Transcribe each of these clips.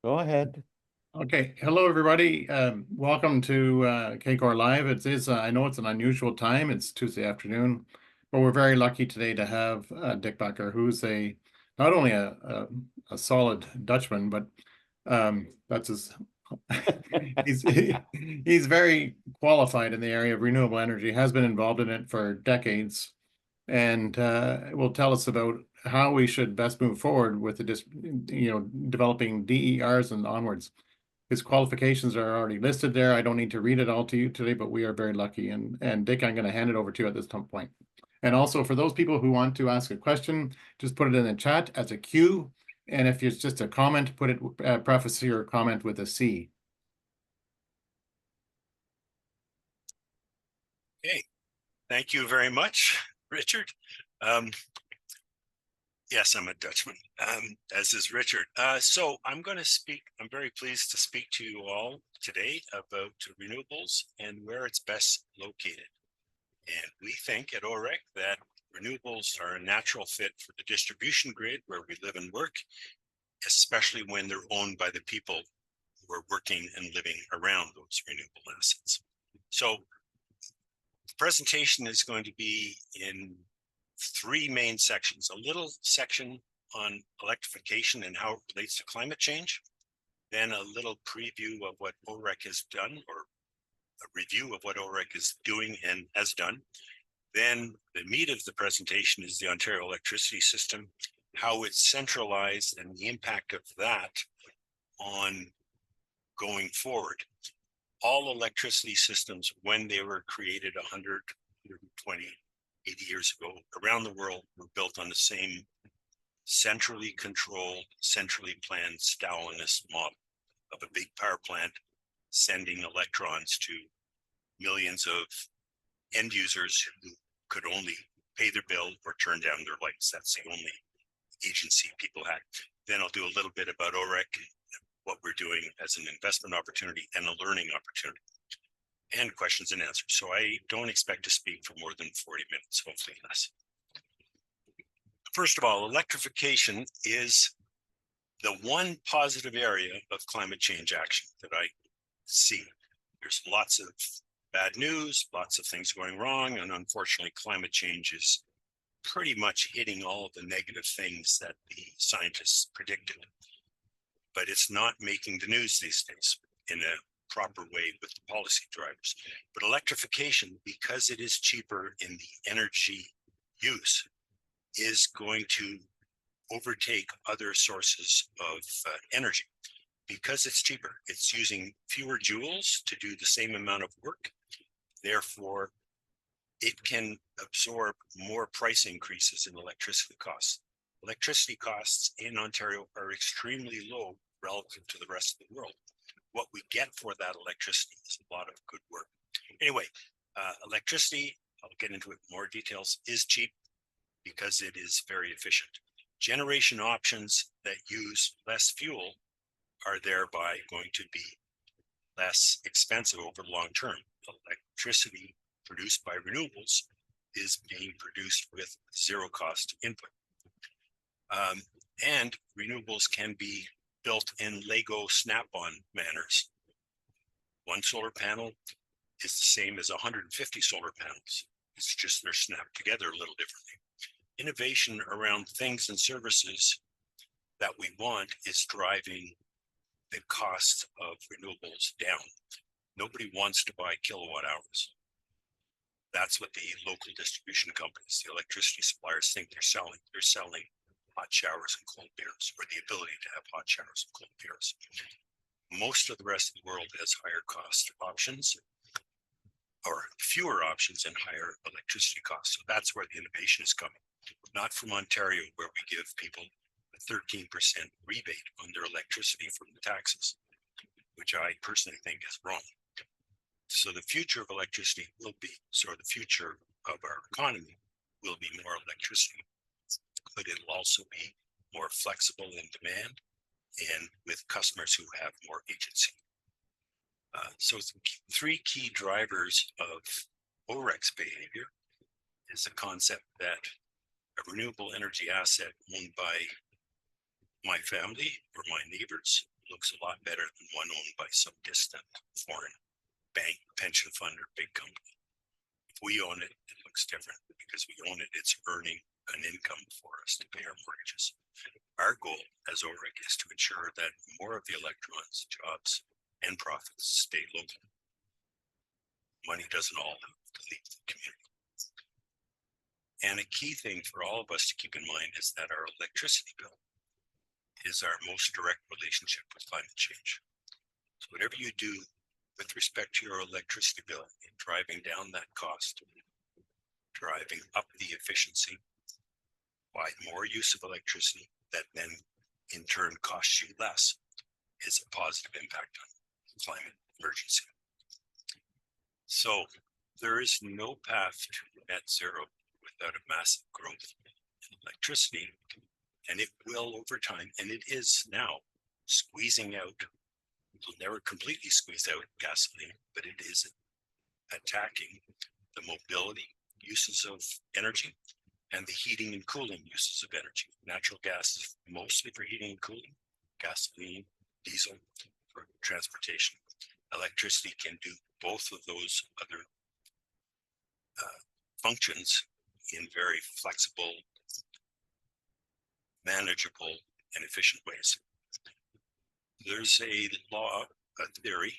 Go ahead. Okay, hello everybody. Welcome to CACOR Live. I know it's an unusual time. It's Tuesday afternoon, but we're very lucky today to have Dick Bakker, who's a not only a solid Dutchman, but that's his. he's he's very qualified in the area of renewable energy. Has been involved in it for decades, and will tell us about how we should best move forward with developing DERs and onwards. His qualifications are already listed there. I don't need to read it all to you today, but we are very lucky. And Dick, I'm going to hand it over to you at this point. And also for those people who want to ask a question, just put it in the chat as a Q. And if it's just a comment, put it preface your comment with a C. Okay, thank you very much, Richard. Um, yes, I'm a Dutchman, as is Richard. So I'm going to speak. I'm very pleased to speak to you all today about renewables and where it's best located. And we think at OREC that renewables are a natural fit for the distribution grid where we live and work, especially when they're owned by the people who are working and living around those renewable assets. So the presentation is going to be in three main sections: a little section on electrification and how it relates to climate change, then a little preview of what OREC has done, or a review of what OREC is doing and has done. Then the meat of the presentation is the Ontario electricity system, how it's centralized and the impact of that on going forward. All electricity systems, when they were created 100, 120, 80 years ago around the world, were built on the same centrally controlled, centrally planned Stalinist model of a big power plant sending electrons to millions of end users who could only pay their bill or turn down their lights. That's the only agency people had. Then I'll do a little bit about OREC, what we're doing as an investment opportunity and a learning opportunity, and questions and answers. So I don't expect to speak for more than 40 minutes, hopefully less. First of all, electrification is the one positive area of climate change action that I see. There's lots of bad news, lots of things going wrong, and unfortunately, climate change is pretty much hitting all of the negative things that the scientists predicted. But it's not making the news these days in a proper way with the policy drivers. But electrification, because it is cheaper in the energy use, is going to overtake other sources of energy. Because it's cheaper, it's using fewer joules to do the same amount of work. Therefore, it can absorb more price increases in electricity costs. Electricity costs in Ontario are extremely low relative to the rest of the world. What we get for that electricity is a lot of good work. Anyway, electricity, I'll get into it in more details, is cheap because it is very efficient. Generation options that use less fuel are thereby going to be less expensive over the long term. Electricity produced by renewables is being produced with zero cost input. And renewables can be built in Lego snap-on manners. One solar panel is the same as 150 solar panels. It's just they're snapped together a little differently. Innovation around things and services that we want is driving the cost of renewables down. Nobody wants to buy kilowatt hours. That's what the local distribution companies, the electricity suppliers, think they're selling. They're selling hot showers and cold beers, or the ability to have hot showers and cold beers. Most of the rest of the world has higher cost options, or fewer options and higher electricity costs. So that's where the innovation is coming. Not from Ontario, where we give people a 13% rebate on their electricity from the taxes, which I personally think is wrong. So the future of electricity will be, so the future of our economy will be more electricity, but it'll also be more flexible in demand and with customers who have more agency. So three key drivers of OREC's behavior is the concept that a renewable energy asset owned by my family or my neighbors looks a lot better than one owned by some distant foreign bank, pension fund, or big company. If we own it, it looks different because we own it. It's earning an income for us to pay our mortgages. Our goal as OREC is to ensure that more of the electrons, jobs, and profits stay local. Money doesn't all have to leave the community. And a key thing for all of us to keep in mind is that our electricity bill is our most direct relationship with climate change. So whatever you do with respect to your electricity bill, driving down that cost, driving up the efficiency by more use of electricity that then in turn costs you less, is a positive impact on climate emergency. So there is no path to net zero without a massive growth in electricity, and it will over time, and it is now squeezing out. It'll never completely squeeze out gasoline, but it is attacking the mobility uses of energy and the heating and cooling uses of energy. Natural gas is mostly for heating and cooling, gasoline, diesel for transportation. Electricity can do both of those other functions in very flexible, manageable, and efficient ways. There's a law, a theory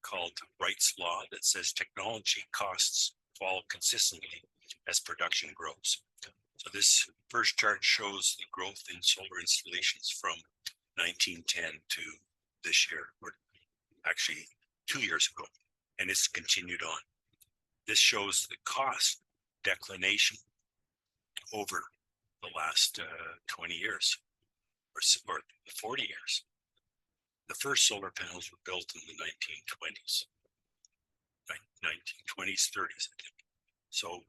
called Wright's Law that says technology costs fall consistently as production grows. So this first chart shows the growth in solar installations from 1910 to this year, or actually 2 years ago, and it's continued on. This shows the cost declination over the last 20 years or 40 years. The first solar panels were built in the 1920s, 1920s, 30s, I think. So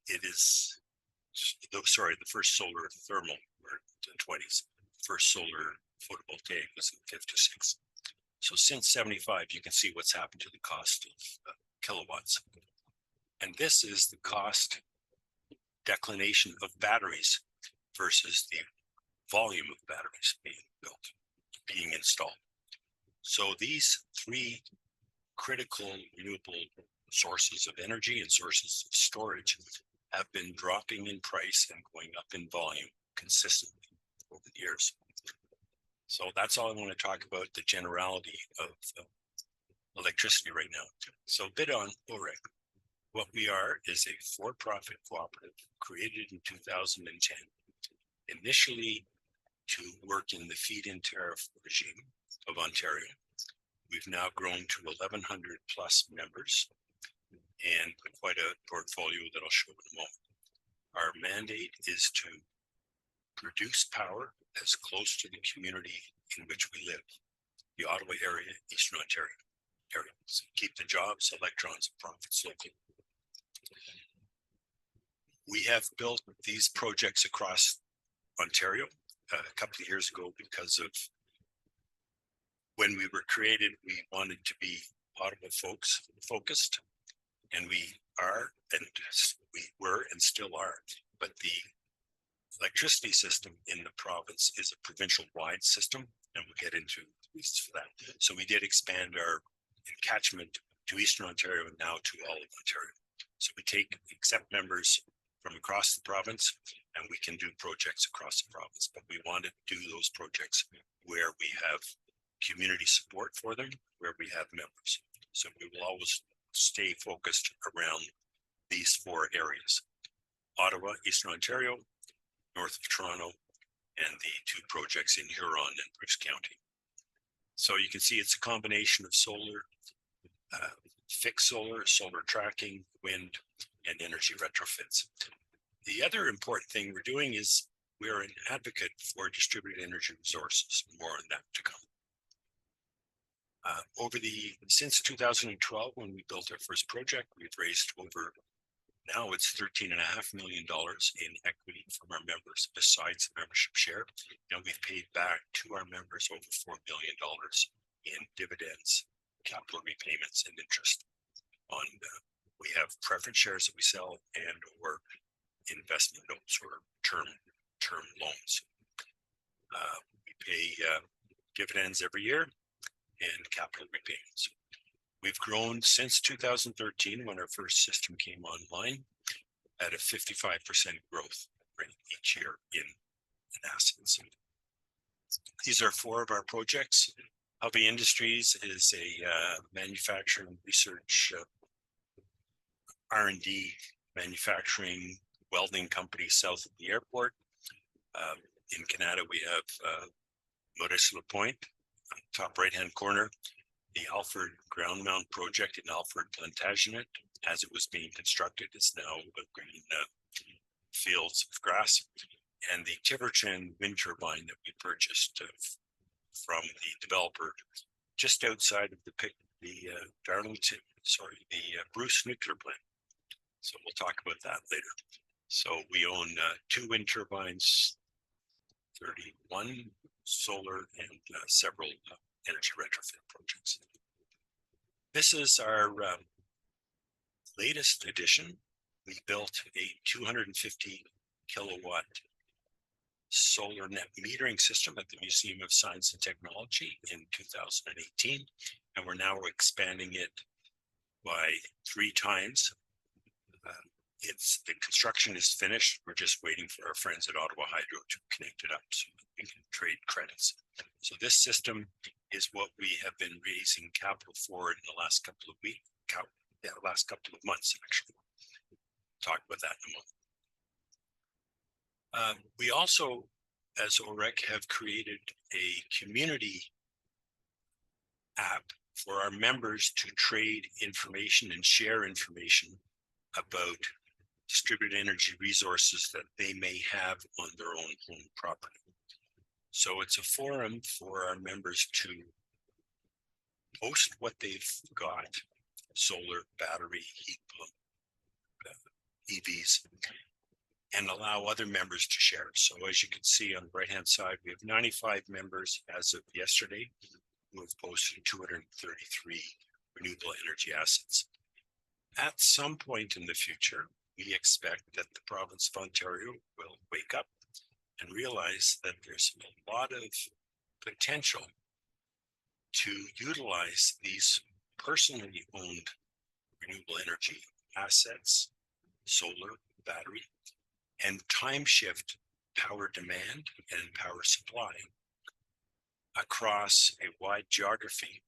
it is, sorry, the first solar thermal were in the 20s. First solar photovoltaic was in 56. So since 75, you can see what's happened to the cost of kilowatts. And this is the cost declination of batteries versus the volume of batteries being built, being installed. So these three critical renewable sources of energy and sources of storage have been dropping in price and going up in volume consistently over the years. So that's all I want to talk about, the generality of electricity right now. So a bit on OREC. What we are is a for-profit cooperative created in 2010, initially to work in the feed-in tariff regime of Ontario. We've now grown to 1,100 plus members and quite a portfolio that I'll show in a moment. Our mandate is to produce power as close to the community in which we live, the Ottawa area, Eastern Ontario area. So keep the jobs, electrons, and profits local. We have built these projects across Ontario a couple of years ago because of when we were created, we wanted to be Ottawa focused, and we are, and we were and still are, but the electricity system in the province is a provincial-wide system, and we'll get into reasons for that. So we did expand our catchment to Eastern Ontario and now to all of Ontario. So we accept members from across the province, and we can do projects across the province, but we want to do those projects where we have community support for them, where we have members. So we will always stay focused around these four areas: Ottawa, Eastern Ontario, north of Toronto, and the two projects in Huron and Bruce County. So you can see it's a combination of solar, fixed solar, solar tracking, wind, and energy retrofits. The other important thing we're doing is we're an advocate for distributed energy resources. More on that to come. Since 2012, when we built our first project, we've raised over, now it's $13.5 million in equity from our members, besides the membership share. And we've paid back to our members over $4 million in dividends, capital repayments, and interest on, we have preference shares that we sell and or investment notes or term loans. We pay dividends every year, and capital repayments. We've grown since 2013, when our first system came online, at a 55% growth rate each year in assets. These are 4 of our projects. Hubby Industries is a manufacturing research R&D manufacturing welding company south of the airport. In Canada, we have Manotick Point, top right-hand corner, the Alford ground mount project in Alford, Plantagenet, as it was being constructed, is now green fields of grass, and the Tiverton wind turbine that we purchased from the developer just outside of the Darlington, the Bruce nuclear plant. So we'll talk about that later. So we own 2 wind turbines, 31 solar, and several energy retrofit projects. This is our latest addition. We built a 250 kilowatt solar net metering system at the Museum of Science and Technology in 2018, and we're now expanding it by 3 times. The construction is finished. We're just waiting for our friends at Ottawa Hydro to connect it up so that we can trade credits. So this system is what we have been raising capital for in the last couple of weeks, last couple of months, actually. Talk about that in a moment. We also, as OREC, have created a community app for our members to trade information and share information about distributed energy resources that they may have on their own home property. So it's a forum for our members to post what they've got: solar, battery, heat pump, EVs, and allow other members to share. So as you can see on the right-hand side, we have 95 members as of yesterday who have posted 233 renewable energy assets. At some point in the future, we expect that the province of Ontario will wake up and realize that there's a lot of potential to utilize these personally owned renewable energy assets, solar, battery, and time shift power demand and power supply across a wide geography.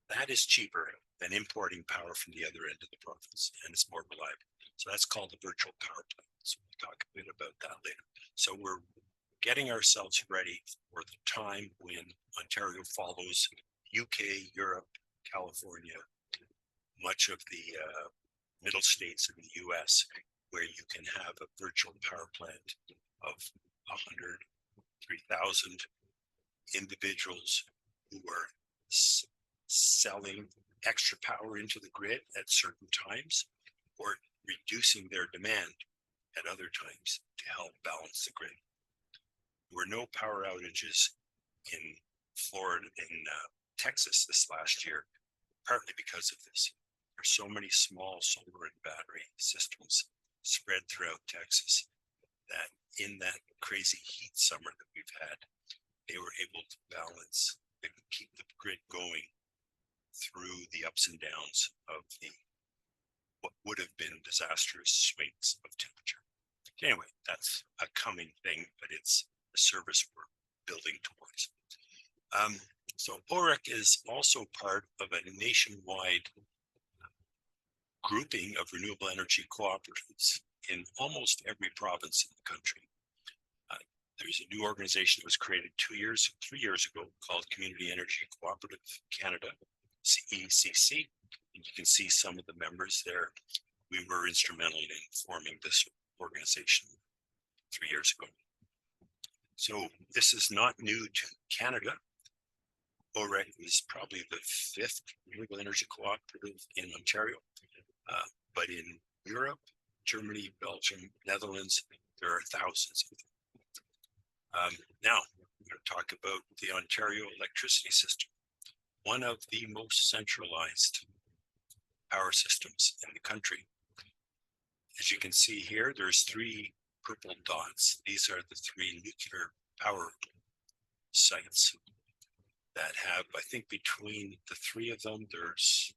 That is cheaper than importing power from the other end of the province, and it's more reliable. So that's called the virtual power plant. So we'll talk a bit about that later. So we're getting ourselves ready for the time when Ontario follows UK, Europe, California, much of the middle states in the US, where you can have a virtual power plant of 100, 3,000 individuals who are selling extra power into the grid at certain times, or reducing their demand at other times to help balance the grid. There were no power outages in Florida, in Texas this last year, partly because of this. There's so many small solar and battery systems spread throughout Texas that in that crazy heat summer that we've had, they were able to balance and keep the grid going through the ups and downs of what would have been disastrous swings of temperature. Anyway, that's a coming thing, but it's a service we're building towards. So OREC is also part of a nationwide grouping of renewable energy cooperatives in almost every province in the country. There's a new organization that was created 3 years ago called Community Energy Cooperative Canada, CECC. And you can see some of the members there. We were instrumental in forming this organization 3 years ago. So this is not new to Canada. OREC is probably the 5th renewable energy cooperative in Ontario, but in Europe, Germany, Belgium, Netherlands, there are thousands of them. Now, I'm going to talk about the Ontario electricity system, one of the most centralized power systems in the country. As you can see here, there's 3 purple dots. These are the 3 nuclear power sites that have, I think between the three of them, there's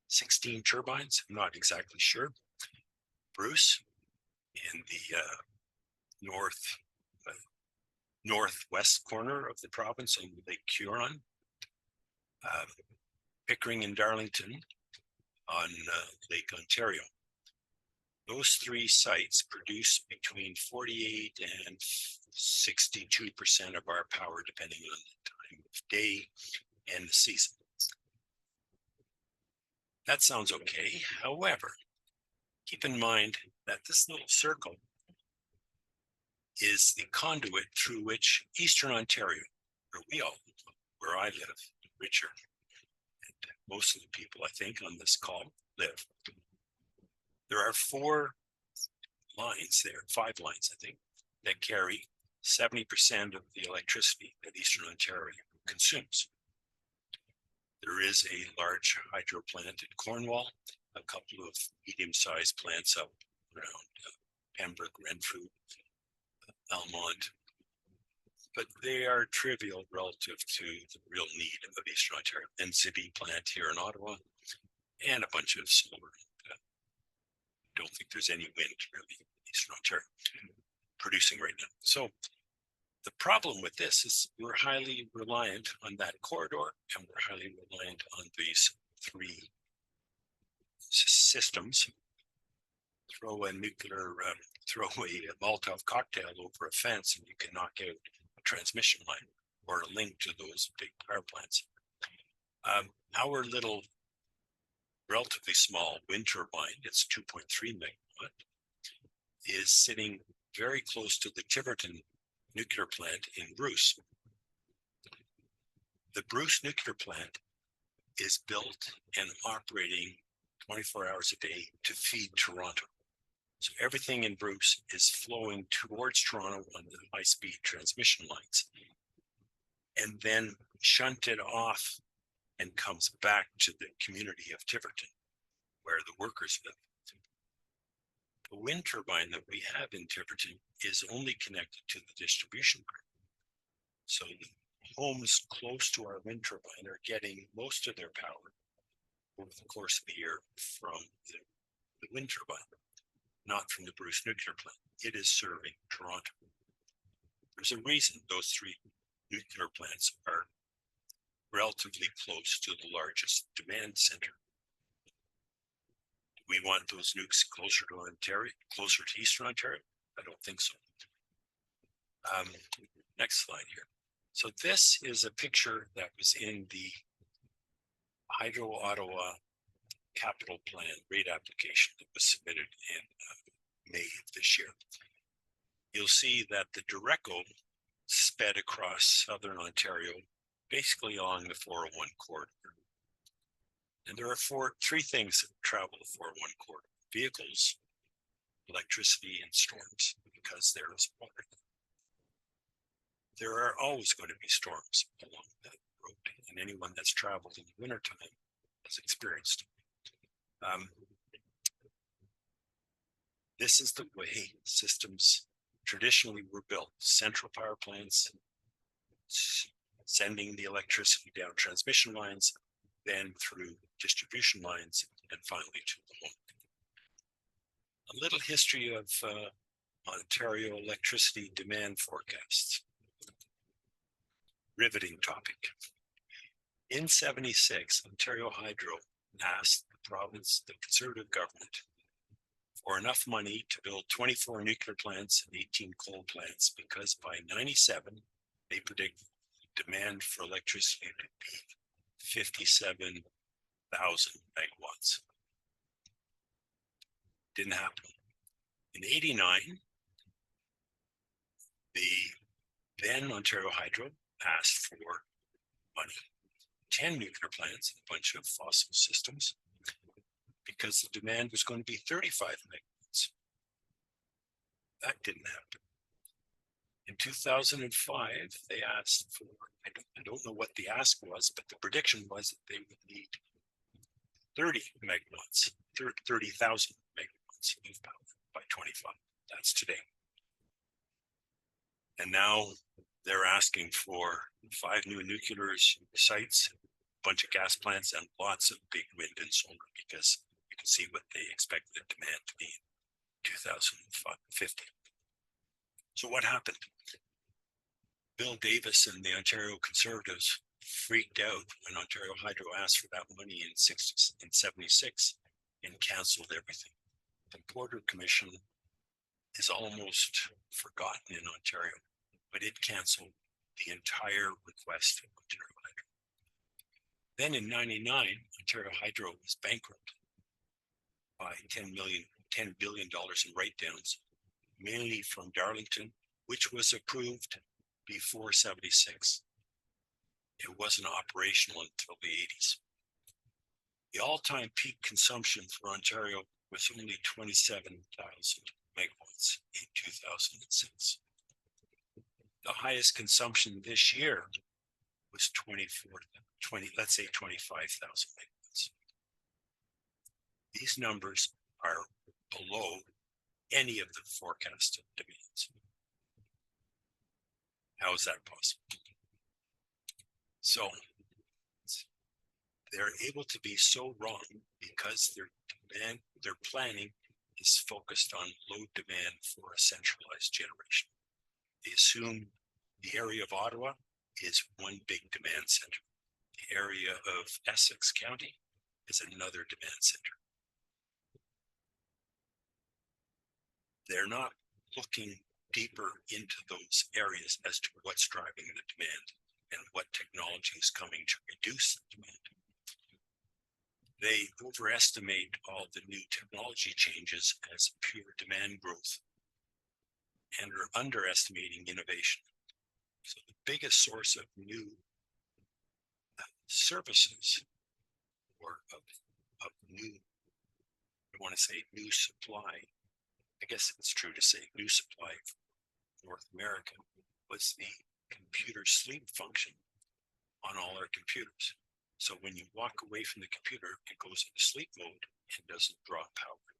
16 turbines. I'm not exactly sure. Bruce in the northwest corner of the province on Lake Huron, Pickering and Darlington on Lake Ontario. Those three sites produce between 48 and 62% of our power, depending on the time of day and the season. That sounds okay. However, keep in mind that this little circle is the conduit through which Eastern Ontario, where I live, Richard, and most of the people I think on this call live. There are 5 lines, I think, that carry 70% of the electricity that Eastern Ontario consumes. There is a large hydro plant in Cornwall, a couple of medium-sized plants up around Pembroke, Renfrew, Almont, but they are trivial relative to the real need of Eastern Ontario. NZB plant here in Ottawa, and a bunch of solar. Don't think there's any wind really in Eastern Ontario producing right now. So the problem with this is we're highly reliant on that corridor, and we're highly reliant on these three systems. Throw a Molotov cocktail over a fence and you can knock out a transmission line or a link to those big power plants. Our little relatively small wind turbine, it's 2.3 megawatt, is sitting very close to the Tiverton nuclear plant in Bruce. The Bruce nuclear plant is built and operating 24 hours a day to feed Toronto. So everything in Bruce is flowing towards Toronto on the high-speed transmission lines, and then shunted off and comes back to the community of Tiverton, where the workers live. The wind turbine that we have in Tiverton is only connected to the distribution grid. So the homes close to our wind turbine are getting most of their power over the course of the year from the wind turbine, not from the Bruce nuclear plant. It is serving Toronto. There's a reason those three nuclear plants are relatively close to the largest demand center. Do we want those nukes closer to Ontario, closer to Eastern Ontario? I don't think so. Next slide here. So this is a picture that was in the Hydro Ottawa capital plan rate application that was submitted in May of this year. You'll see that the Dureco sped across southern Ontario, basically along the 401 corridor. And there are three things that travel the 401 corridor: vehicles, electricity, and storms, because there is water. There are always going to be storms along that road, and anyone that's traveled in the wintertime has experienced. This is the way systems traditionally were built: central power plants, sending the electricity down transmission lines, then through distribution lines, and finally to the home. A little history of Ontario electricity demand forecasts. Riveting topic. In '76, Ontario Hydro asked the province, the Conservative government, for enough money to build 24 nuclear plants and 18 coal plants, because by '97, they predict demand for electricity to be 57,000 megawatts. Didn't happen. In '89, the then Ontario Hydro asked for money, 10 nuclear plants and a bunch of fossil systems, because the demand was going to be 35 megawatts. That didn't happen. In 2005, they asked for, I don't know what the ask was, but the prediction was that they would need 30 megawatts, 30,000 megawatts of power by 25. That's today. And now They're asking for 5 new nuclear sites, a bunch of gas plants, and lots of big wind and solar, because you can see what they expect the demand to be in 2050. So what happened? Bill Davis and the Ontario Conservatives freaked out when Ontario Hydro asked for that money in 76 and canceled everything. The Porter Commission is almost forgotten in Ontario, but it canceled the entire request of Ontario Hydro. Then in 99, Ontario Hydro was bankrupt by $10 billion in write-downs, mainly from Darlington, which was approved before 76. It wasn't operational until the 80s. The all-time peak consumption for Ontario was only 27,000 megawatts in 2006. The highest consumption this year was 25,000 megawatts. These numbers are below any of the forecasted demands. How is that possible? So they're able to be so wrong because their planning is focused on low demand for a centralized generation. They assume the area of Ottawa is one big demand center. The area of Essex County is another demand center. They're not looking deeper into those areas as to what's driving the demand and what technology is coming to reduce the demand. They overestimate all the new technology changes as pure demand growth and are underestimating innovation. So the biggest source of new services or of new, I want to say new supply, I guess it's true to say new supply for North America, was the computer sleep function on all our computers. So when you walk away from the computer, it goes into sleep mode and doesn't draw power.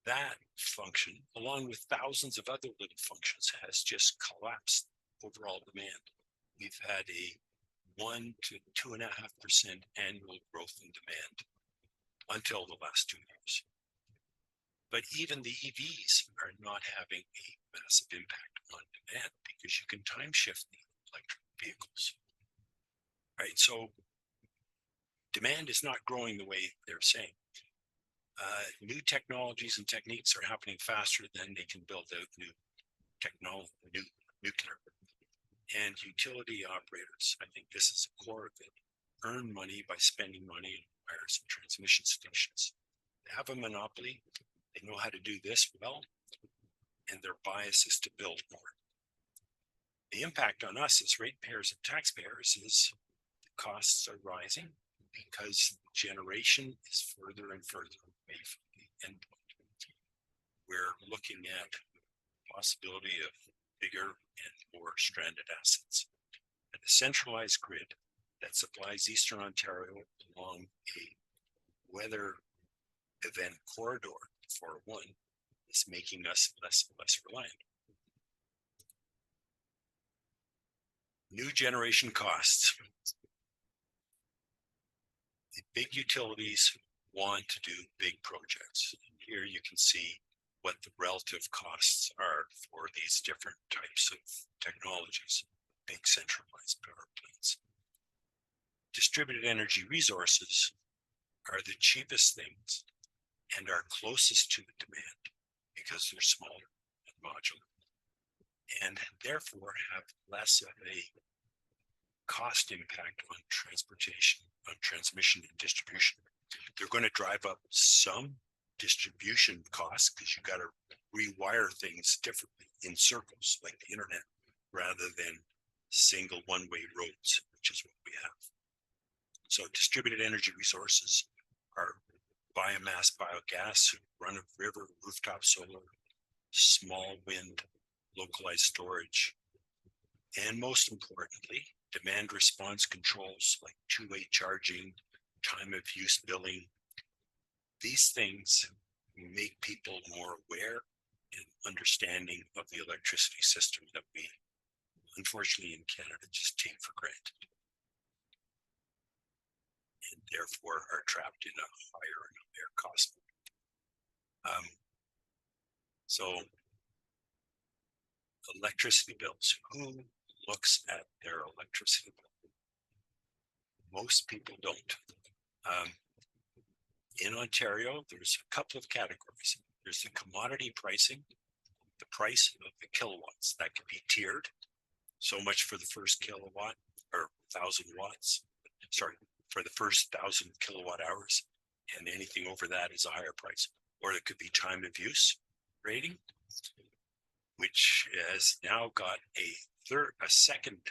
That function, along with thousands of other little functions, has just collapsed overall demand. We've had a 1 to 2.5% annual growth in demand until the last 2 years. But even the EVs are not having a massive impact on demand because you can time shift the electric vehicles. Right, so demand is not growing the way they're saying. New technologies and techniques are happening faster than they can build out new technology, new nuclear. And utility operators, I think this is the core of it, earn money by spending money on wires and transmission stations. They have a monopoly. They know how to do this well, and their bias is to build more. The impact on us as ratepayers and taxpayers is costs are rising because generation is further and further away from the endpoint. We're looking at the possibility of bigger and more stranded assets. And a centralized grid that supplies Eastern Ontario along a weather event corridor for one is making us less and less reliant. New generation costs. The big utilities want to do big projects. Here you can see what the relative costs are for these different types of technologies, big centralized power plants. Distributed energy resources are the cheapest things and are closest to the demand because they're smaller and modular, and therefore have less of a cost impact on transportation, on transmission and distribution. They're going to drive up some distribution costs because you got to rewire things differently in circles like the internet rather than single one-way roads, which is what we have. So distributed energy resources are biomass, biogas, run-of-river, rooftop solar, small wind, localized storage, and most importantly, demand response controls like two-way charging, time of use billing. These things make people more aware and understanding of the electricity system that we unfortunately in Canada just take for granted, and therefore are trapped in a higher and higher cost. So electricity bills, who looks at their electricity bill? Most people don't. In Ontario, there's a couple of categories. There's the commodity pricing, the price of the kilowatts that can be tiered. So much for the first kilowatt or 1,000 watts. Sorry, for the first 1,000 kilowatt hours, and anything over that is a higher price. Or it could be time of use rating, which has now got a second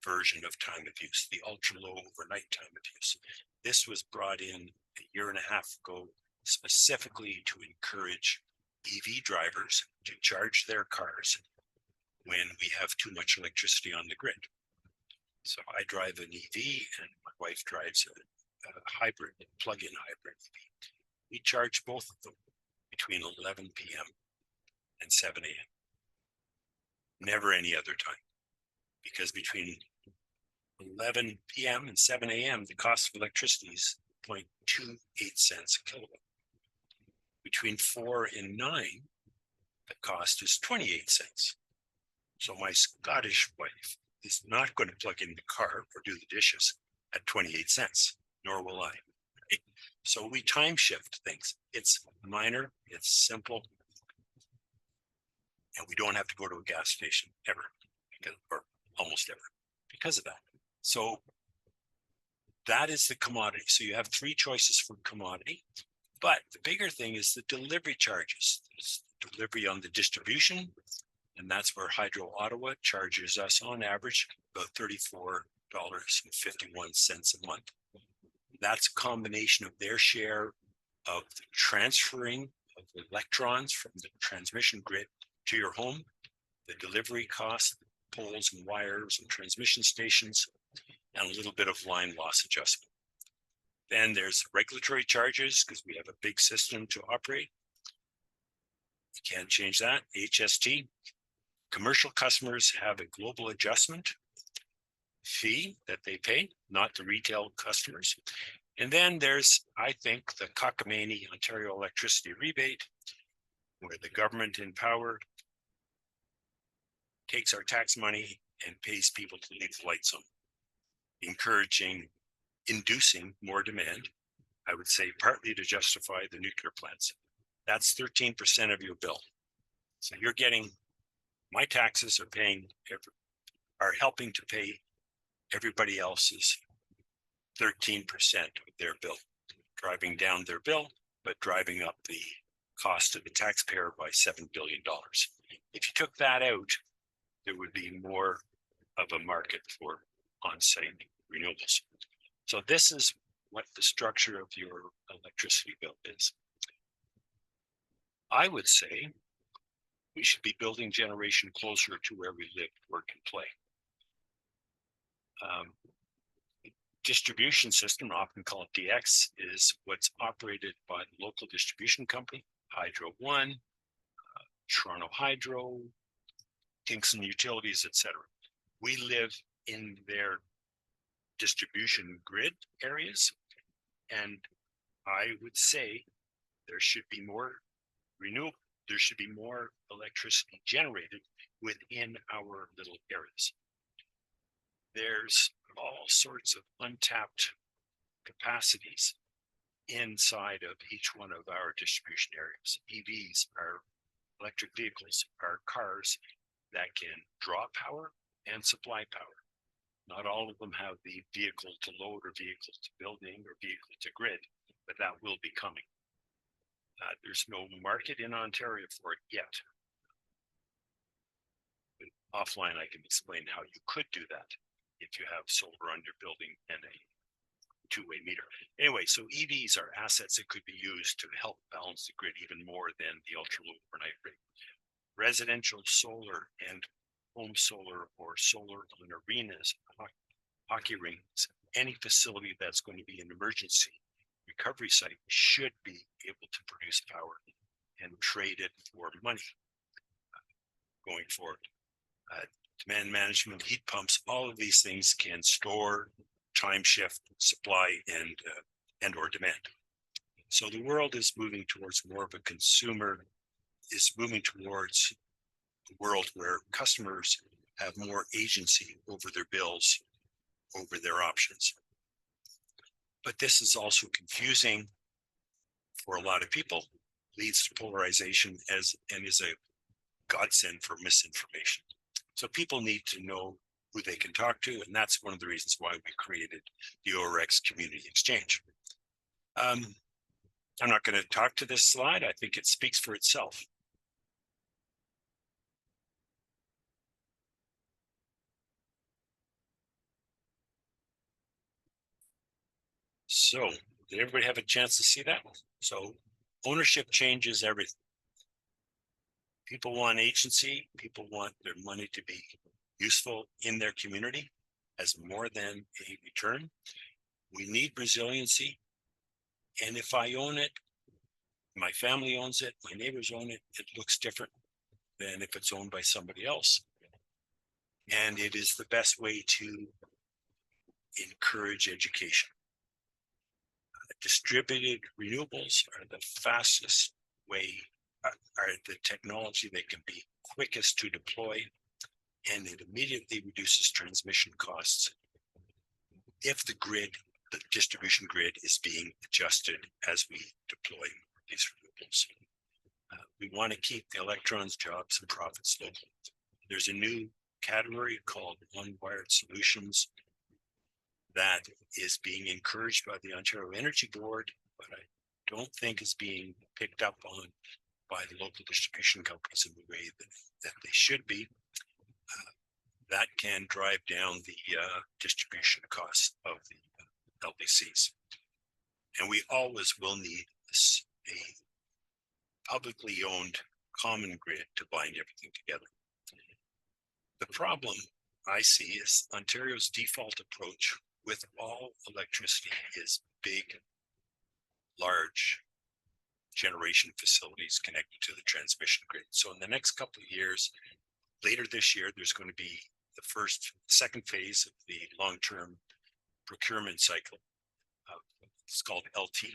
version of time of use, the ultra low overnight time of use. This was brought in a year and a half ago specifically to encourage EV drivers to charge their cars when we have too much electricity on the grid. So I drive an EV and my wife drives a hybrid, plug-in hybrid EV. We charge both of them between 11 p.m. and 7 a.m. Never any other time, because between 11 p.m. and 7 a.m. the cost of electricity is 0.28 cents a kilowatt. Between 4 and 9, the cost is 28 cents. So my Scottish wife is not going to plug in the car or do the dishes at 28 cents, nor will I. So we time shift things. It's minor, it's simple, and we don't have to go to a gas station ever, or almost ever, because of that. So that is the commodity. So you have three choices for commodity, but the bigger thing is the delivery charges. There's delivery on the distribution, and that's where Hydro Ottawa charges us on average about $34.51 a month. That's a combination of their share of the transferring of electrons from the transmission grid to your home, the delivery cost, poles and wires and transmission stations, and a little bit of line loss adjustment. Then there's regulatory charges because we have a big system to operate. You can't change that. HST. Commercial customers have a global adjustment fee that they pay, not the retail customers. And then there's, I think, the cockamamie Ontario electricity rebate, where the government in power takes our tax money and pays people to leave the lights on, inducing more demand, I would say partly to justify the nuclear plants. That's 13% of your bill. So you're getting, my taxes are helping to pay everybody else's 13% of their bill, driving down their bill, but driving up the cost of the taxpayer by $7 billion. If you took that out, there would be more of a market for on-site renewables. So this is what the structure of your electricity bill is. I would say we should be building generation closer to where we live, work, and play. Distribution system, often called DX, is what's operated by the local distribution company, Hydro One, Toronto Hydro, Kingston Utilities, etc. We live in their distribution grid areas, and I would say there should be more renewable, there should be more electricity generated within our little areas. There's all sorts of untapped capacities inside of each one of our distribution areas. EVs are electric vehicles, are cars that can draw power and supply power. Not all of them have the vehicle to load or vehicle to building or vehicle to grid, but that will be coming. There's no market in Ontario for it yet. But offline, I can explain how you could do that if you have solar on your building and a two-way meter. Anyway, so EVs are assets that could be used to help balance the grid even more than the ultra-low overnight rate. Residential solar and home solar or solar on arenas, hockey rinks, any facility that's going to be an emergency recovery site should be able to produce power and trade it for money going forward. demand management, heat pumps, all of these things can store, time shift, supply, and or demand. So the world is moving towards more of a consumer, is moving towards a world where customers have more agency over their bills, over their options. But this is also confusing for a lot of people, leads to polarization and is a godsend for misinformation. So people need to know who they can talk to, and that's one of the reasons why we created the ORX Community Exchange. I'm not going to talk to this slide. I think it speaks for itself. So, did everybody have a chance to see that? So, ownership changes everything. People want agency. People want their money to be useful in their community as more than a return. We need resiliency. And if I own it, my family owns it, my neighbors own it, it looks different than if it's owned by somebody else. And it is the best way to encourage education. Distributed renewables are the fastest way, are the technology that can be quickest to deploy, and it immediately reduces transmission costs if the distribution grid is being adjusted as we deploy these renewables. We want to keep the electrons, jobs, and profits local. There's a new category called unwired solutions that is being encouraged by the Ontario Energy Board, but I don't think is being picked up on by the local distribution companies in the way that they should be. That can drive down the distribution costs of the LDCs. And we always will need a publicly owned common grid to bind everything together. The problem I see is Ontario's default approach with all electricity is big, large generation facilities connected to the transmission grid. So in the next couple of years, later this year, there's going to be the second phase of the long-term procurement cycle. It's called LT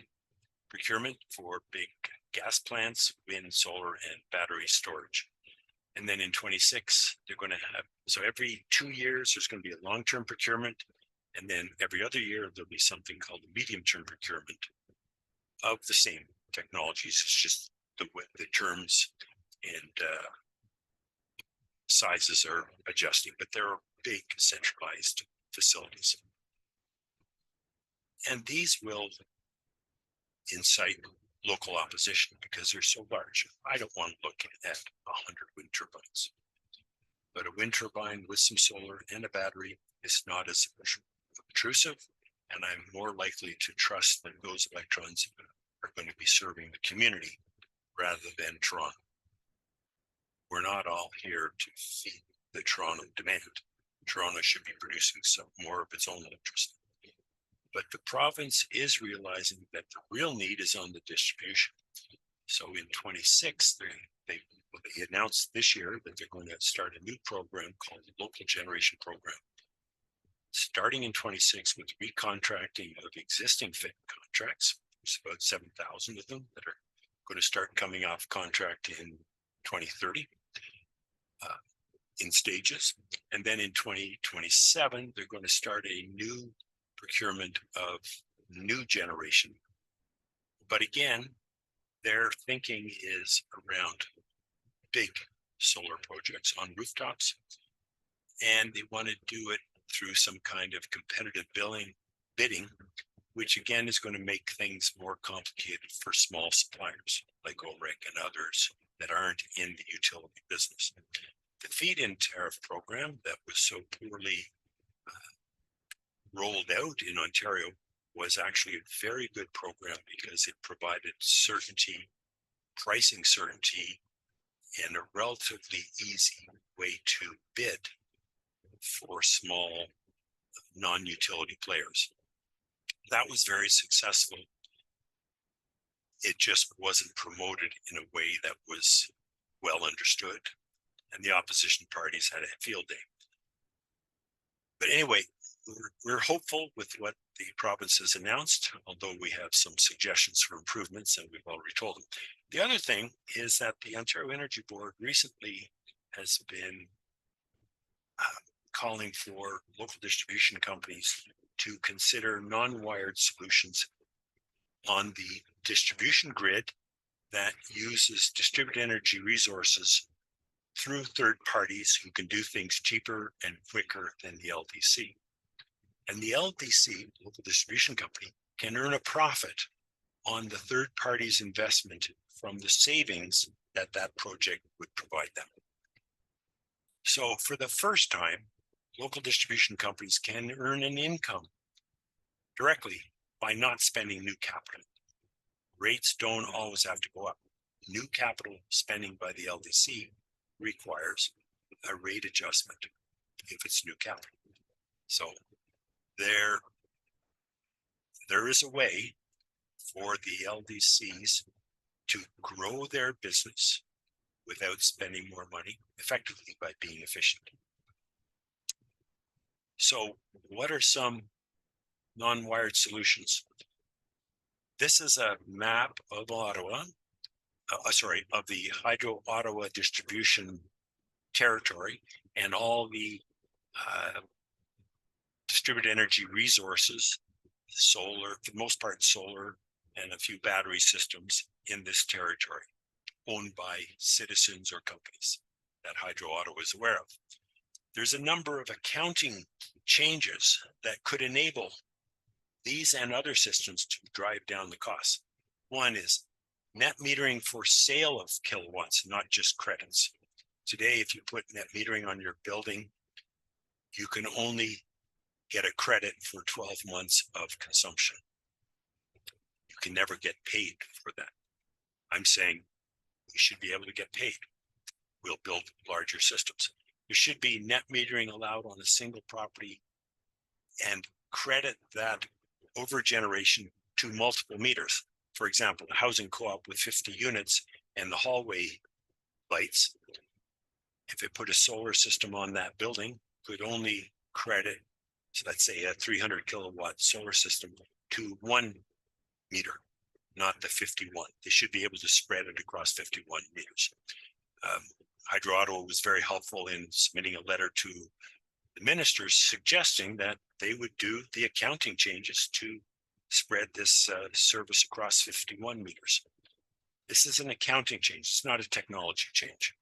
procurement for big gas plants, wind, solar, and battery storage. And then in 26, they're going to have, so every 2 years, there's going to be a long-term procurement. And then every other year, there'll be something called a medium-term procurement of the same technologies. It's just the terms and sizes are adjusting, but they're big centralized facilities. And these will incite local opposition because they're so large. I don't want to look at 100 wind turbines, but a wind turbine with some solar and a battery is not as obtrusive, and I'm more likely to trust that those electrons are going to be serving the community rather than Toronto. We're not all here to feed the Toronto demand. Toronto should be producing some more of its own electricity. But the province is realizing that the real need is on the distribution. So in 26, they announced this year that they're going to start a new program called the Local Generation Program. Starting in 26 with recontracting of existing FIT contracts, there's about 7,000 of them that are going to start coming off contract in 2030 in stages. And then in 2027, they're going to start a new procurement of new generation. But again, their thinking is around big solar projects on rooftops, and they want to do it through some kind of competitive bidding, which again is going to make things more complicated for small suppliers like OREC and others that aren't in the utility business. The feed-in tariff program that was so poorly rolled out in Ontario was actually a very good program because it provided certainty, pricing certainty, and a relatively easy way to bid for small non-utility players. That was very successful. It just wasn't promoted in a way that was well understood. and the opposition parties had a field day. But anyway, we're hopeful with what the province has announced, although we have some suggestions for improvements, and we've already told them. The other thing is that the Ontario Energy Board recently has been calling for local distribution companies to consider non-wired solutions on the distribution grid that uses distributed energy resources through third parties who can do things cheaper and quicker than the LDC. And the LDC, local distribution company, can earn a profit on the third party's investment from the savings that that project would provide them. So for the first time, local distribution companies can earn an income directly by not spending new capital. Rates don't always have to go up. New capital spending by the LDC requires a rate adjustment if it's new capital. So there is a way for the LDCs to grow their business without spending more money, effectively by being efficient. So what are some non-wired solutions? This is a map of Ottawa, of the Hydro Ottawa distribution territory and all the distributed energy resources, solar, for the most part solar, and a few battery systems in this territory, owned by citizens or companies that Hydro Ottawa is aware of. There's a number of accounting changes that could enable these and other systems to drive down the costs. One is net metering for sale of kilowatts, not just credits. Today, if you put net metering on your building, you can only get a credit for 12 months of consumption. You can never get paid for that. I'm saying we should be able to get paid. We'll build larger systems. There should be net metering allowed on a single property and credit that over generation to multiple meters. For example, a housing co-op with 50 units and the hallway lights, if it put a solar system on that building, could only credit, so let's say a 300 kilowatt solar system to 1 meter, not the 51. They should be able to spread it across 51 meters. Hydro Ottawa was very helpful in submitting a letter to the ministers suggesting that they would do the accounting changes to spread this service across 51 meters. This is an accounting change. It's not a technology change.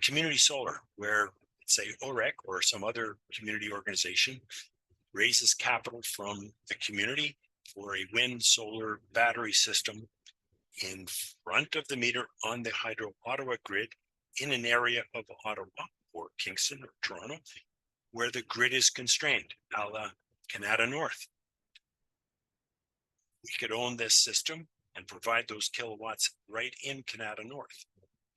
Community solar, where say OREC or some other community organization raises capital from the community for a wind solar battery system in front of the meter on the Hydro Ottawa grid in an area of Ottawa or Kingston or Toronto where the grid is constrained, a la Canada North. We could own this system and provide those kilowatts right in Canada North.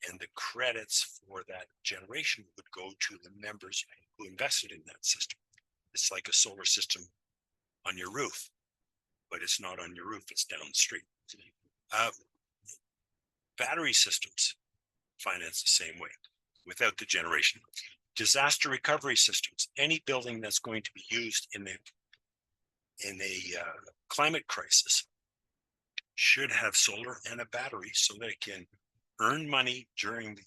And the credits for that generation would go to the members who invested in that system. It's like a solar system on your roof, but it's not on your roof, it's down the street. Battery systems finance the same way without the generation. Disaster recovery systems, any building that's going to be used in a climate crisis should have solar and a battery so that it can earn money during the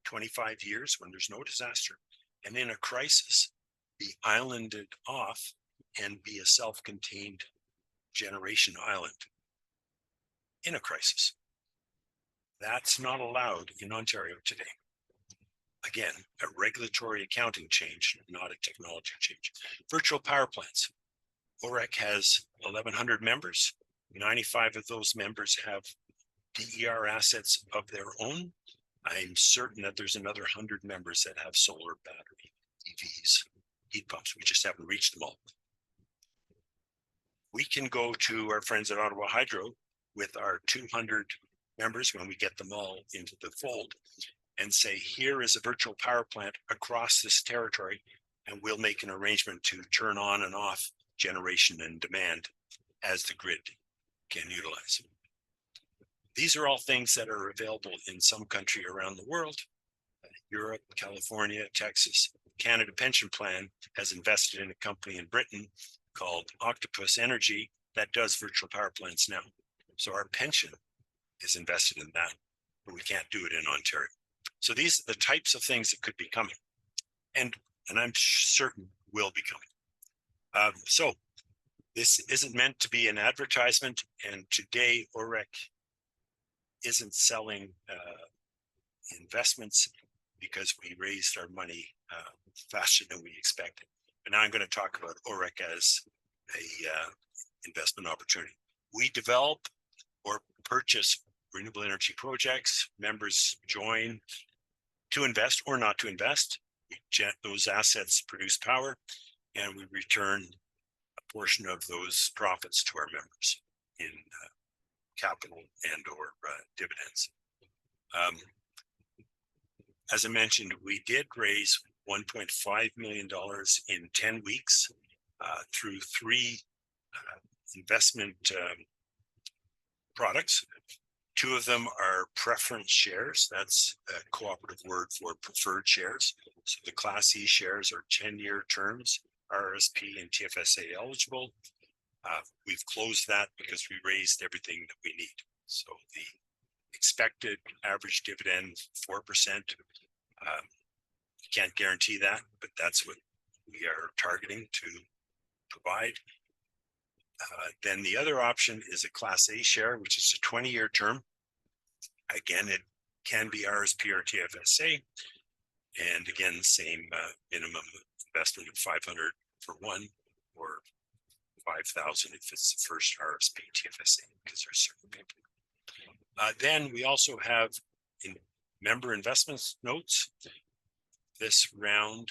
25 years when there's no disaster, and in a crisis be islanded off and be a self-contained generation island in a crisis. That's not allowed in Ontario today. Again, a regulatory accounting change, not a technology change. Virtual power plants. OREC has 1,100 members. 95 of those members have DER assets of their own. I'm certain that there's another 100 members that have solar, battery, EVs, heat pumps. We just haven't reached them all. We can go to our friends at Ottawa Hydro with our 200 members when we get them all into the fold and say, here is a virtual power plant across this territory, and we'll make an arrangement to turn on and off generation and demand as the grid can utilize. These are all things that are available in some country around the world. Europe, California, Texas. Canada Pension Plan has invested in a company in Britain called Octopus Energy that does virtual power plants now. So our pension is invested in that, but we can't do it in Ontario. So these are the types of things that could be coming, and I'm certain will be coming. So this isn't meant to be an advertisement, and today OREC isn't selling investments because we raised our money faster than we expected. But now I'm going to talk about OREC as a investment opportunity. We develop or purchase renewable energy projects. Members join to invest or not to invest. Those assets produce power, and we return a portion of those profits to our members in capital and or dividends. As I mentioned, we did raise $1.5 million in 10 weeks through 3 investment products. 2 of them are preference shares. That's a cooperative word for preferred shares. So the Class E shares are 10-year terms, RRSP and TFSA eligible. We've closed that because we raised everything that we need. So the expected average dividend, 4%. Can't guarantee that, but that's what we are targeting to provide. Then the other option is a Class A share, which is a 20-year term. Again, it can be RSP or TFSA. And again, same minimum investment of 500 for one, or 5,000 if it's the first RSP TFSA, because there's certain people. Then we also have in member investments notes. This round,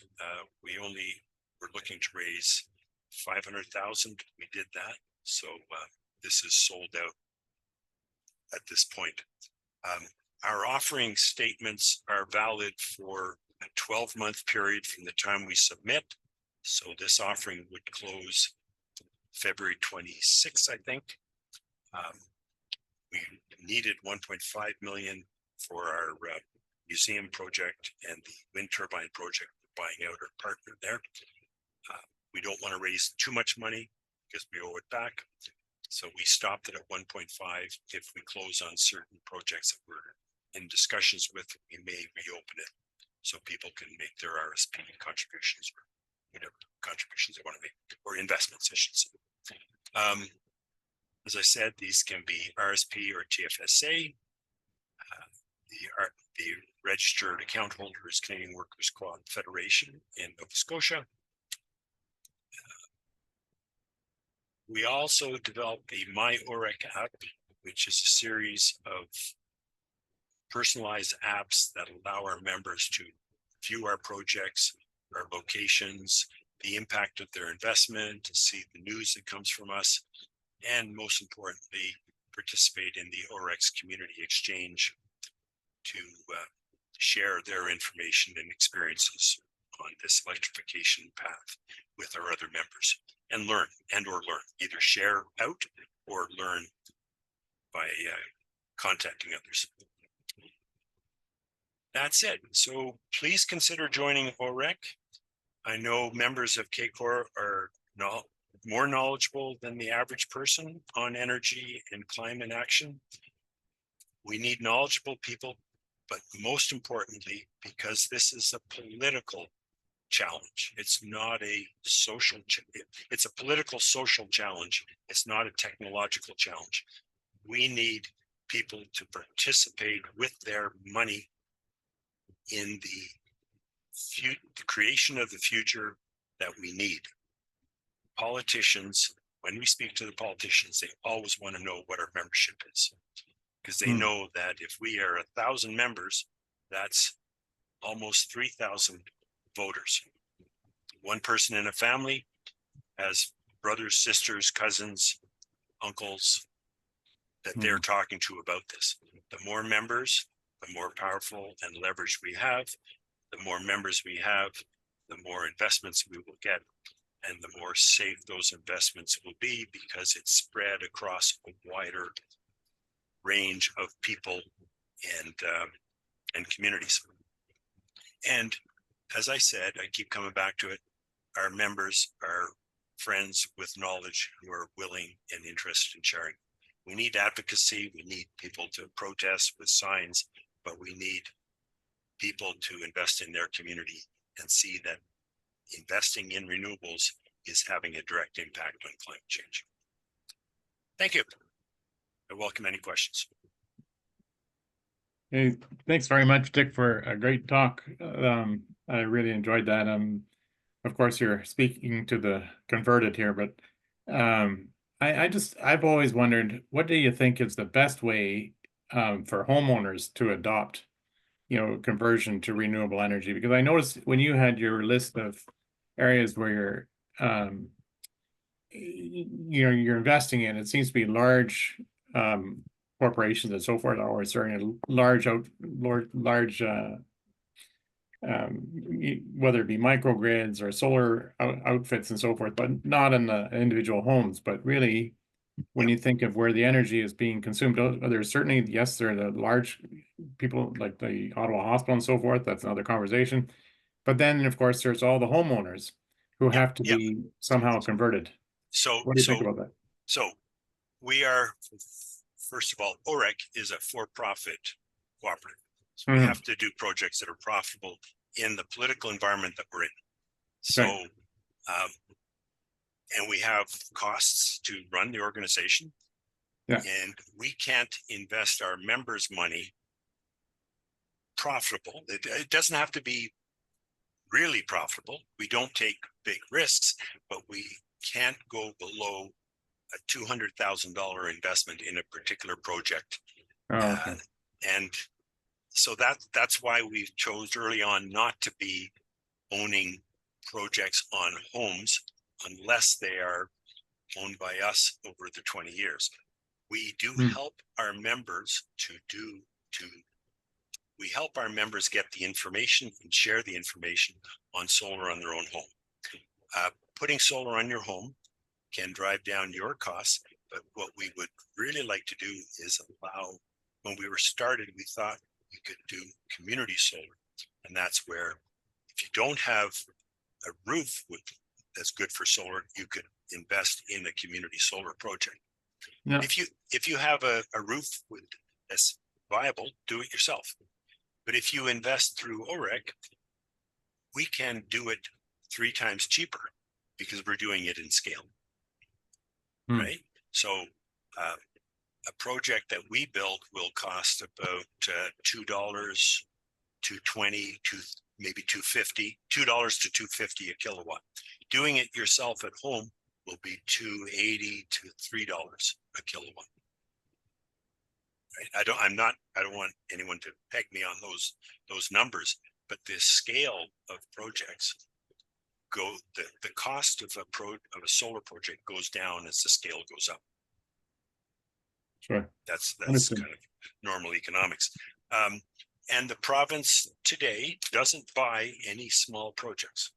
we only were looking to raise 500,000. We did that. So this is sold out at this point. Our offering statements are valid for a 12-month period from the time we submit. So this offering would close February 26th, I think. We needed 1.5 million for our museum project and the wind turbine project, buying out our partner there. We don't want to raise too much money because we owe it back. So we stopped it at 1.5. If we close on certain projects that we're in discussions with, we may reopen it so people can make their RSP contributions or whatever contributions they want to make, or investments, I should say. As I said, these can be RSP or TFSA. The registered account holder is Canadian Workers Federation in Nova Scotia. We also developed the My OREC app, which is a series of personalized apps that allow our members to view our projects, our locations, the impact of their investment, to see the news that comes from us, and most importantly, participate in the OREX community exchange to share their information and experiences on this electrification path with our other members, and learn, either share out or learn by contacting others. That's it. So please consider joining OREC. I know members of CACOR are more knowledgeable than the average person on energy and climate action. We need knowledgeable people, but most importantly, because this is a political challenge. It's not a social, it's a political social challenge. It's not a technological challenge. We need people to participate with their money in the creation of the future that we need. Politicians, when we speak to the politicians, they always want to know what our membership is, because they know that if we are 1,000 members, that's almost 3,000 voters. One person in a family has brothers, sisters, cousins, uncles that they're talking to about this. The more members, the more powerful and leverage we have. The more members we have, the more investments we will get, and the more safe those investments will be, because it's spread across a wider range of people and communities. And as I said, I keep coming back to it. Our members are friends with knowledge who are willing and interested in sharing. We need advocacy. We need people to protest with signs, but we need people to invest in their community and see that investing in renewables is having a direct impact on climate change. Thank you. I welcome any questions. Hey, thanks very much, Dick, for a great talk. I really enjoyed that. Of course, you're speaking to the converted here, but I've always wondered, what do you think is the best way for homeowners to adopt, conversion to renewable energy? Because I noticed when you had your list of areas where you're investing in, it seems to be large corporations and so forth, or certain large whether it be microgrids or solar outfits and so forth, but not in the individual homes. But really, when you think of where the energy is being consumed, there's certainly, yes, there are the large people like the Ottawa Hospital and so forth. That's another conversation. But then, of course, there's all the homeowners who have to be somehow converted. So, What do you think about that? So we are, first of all, OREC is a for-profit cooperative. So we have to do projects that are profitable in the political environment that we're in. So, and we have costs to run the organization. And we can't invest our members' money profitable. It doesn't have to be really profitable. We don't take big risks, but we can't go below a $200,000 investment in a particular project. And so that's why we've chose early on not to be owning projects on homes unless they are owned by us over the 20 years. We do help our members we help our members get the information and share the information on solar on their own home. Putting solar on your home can drive down your costs, but what we would really like to do is allow, when we were started, we thought we could do community solar. And that's where, if you don't have a roof that's good for solar, you could invest in a community solar project. If you have a roof that's viable, do it yourself. But if you invest through OREC, we can do it 3 times cheaper because we're doing it in scale. Right? So a project that we build will cost about $2 to $20 to maybe $2.50 to $2.50 a kilowatt. Doing it yourself at home will be $2.80 to $3 a kilowatt. Right? I don't want anyone to peg me on those numbers, but the scale of projects the cost of a solar project goes down as the scale goes up. Sure. That's kind of normal economics. And the province today doesn't buy any small projects.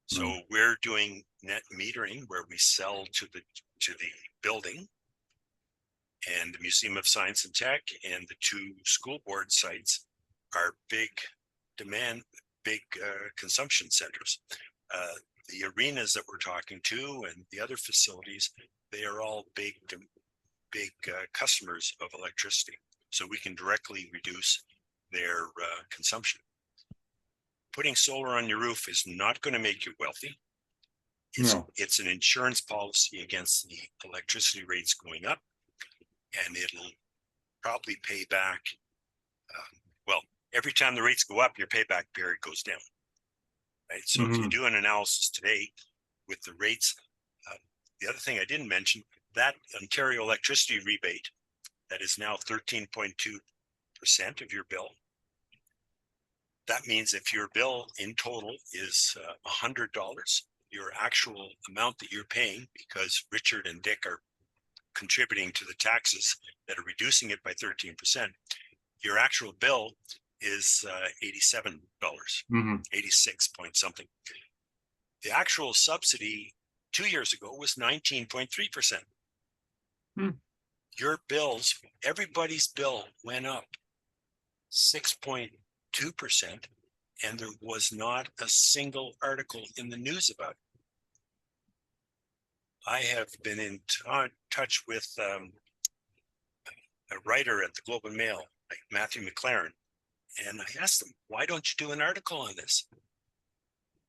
So we're doing net metering where we sell to the building, and the Museum of Science and Tech and the 2 school board sites are big consumption centers. The arenas that we're talking to and the other facilities, they are all big customers of electricity. So we can directly reduce their consumption. Putting solar on your roof is not going to make you wealthy. It's an insurance policy against the electricity rates going up, and it'll probably pay back. Every time the rates go up, your payback period goes down. Right? So if you do an analysis today with the rates, the other thing I didn't mention, that Ontario electricity rebate that is now 13.2% of your bill. That means if your bill in total is $100, your actual amount that you're paying, because Richard and Dick are contributing to the taxes that are reducing it by 13%, your actual bill is $87, 86 point something. The actual subsidy 2 years ago was 19.3%. Your bills, everybody's bill went up 6.2%, and there was not a single article in the news about it. I have been in touch with a writer at the Globe and Mail, like Matthew McLaren, and I asked him, why don't you do an article on this?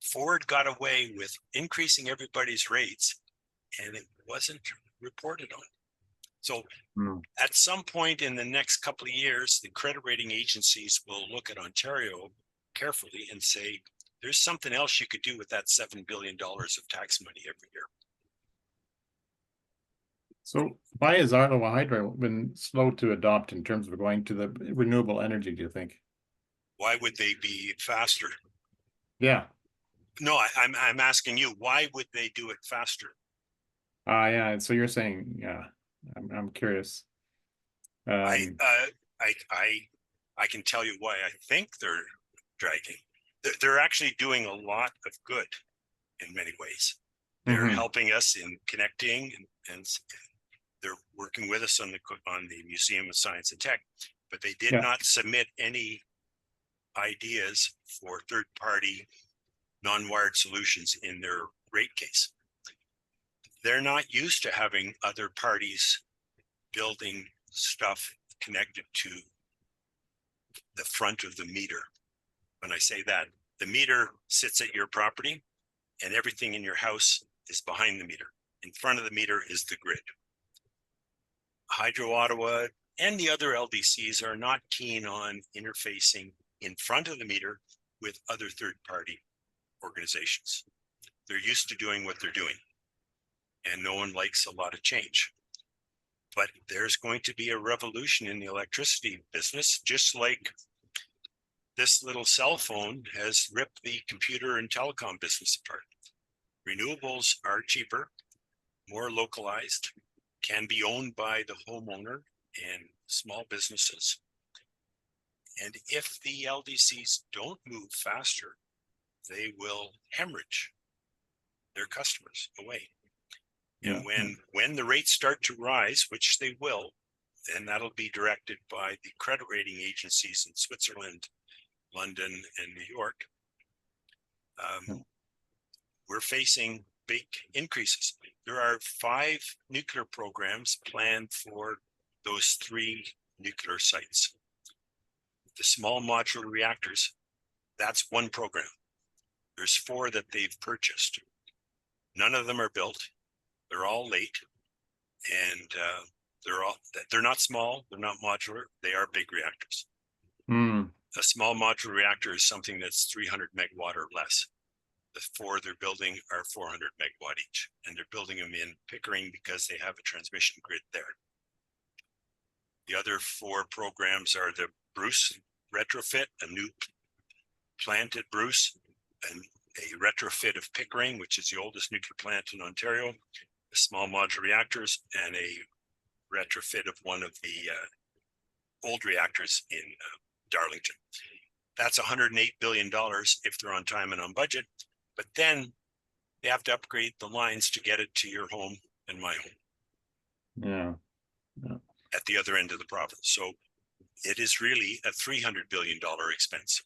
Ford got away with increasing everybody's rates, and it wasn't reported on. So at some point in the next couple of years, the credit rating agencies will look at Ontario carefully and say, there's something else you could do with that $7 billion of tax money every year. So why has Ottawa Hydro been slow to adopt in terms of going to the renewable energy, do you think? Why would they be faster? Yeah. No, I'm asking you, why would they do it faster? Yeah. So you're saying, yeah, I'm curious. I can tell you why I think they're dragging. They're actually doing a lot of good in many ways. They're helping us in connecting, and they're working with us on the Museum of Science and Tech, but they did not submit any ideas for third-party non-wired solutions in their rate case. They're not used to having other parties building stuff connected to the front of the meter. When I say that, the meter sits at your property and everything in your house is behind the meter. In front of the meter is the grid. Hydro Ottawa and the other LDCs are not keen on interfacing in front of the meter with other third-party organizations. They're used to doing what they're doing, and no one likes a lot of change. But there's going to be a revolution in the electricity business, just like this little cell phone has ripped the computer and telecom business apart. Renewables are cheaper, more localized, can be owned by the homeowner and small businesses. And if the LDCs don't move faster, they will hemorrhage their customers away. And when the rates start to rise, which they will, then that'll be directed by the credit rating agencies in Switzerland, London, and New York. We're facing big increases. There are 5 nuclear programs planned for those 3 nuclear sites. The small modular reactors, that's one program. There's 4 that they've purchased. None of them are built. They're all late, and they're not small. They're not modular. They are big reactors. A small modular reactor is something that's 300 megawatt or less. The 4 they're building are 400 megawatt each, and they're building them in Pickering because they have a transmission grid there. The other 4 programs are the Bruce retrofit, a new plant at Bruce, and a retrofit of Pickering, which is the oldest nuclear plant in Ontario, the small modular reactors, and a retrofit of one of the old reactors in Darlington. That's $108 billion if they're on time and on budget, but then they have to upgrade the lines to get it to your home and my home. Yeah. At the other end of the province. So it is really a $300 billion expense.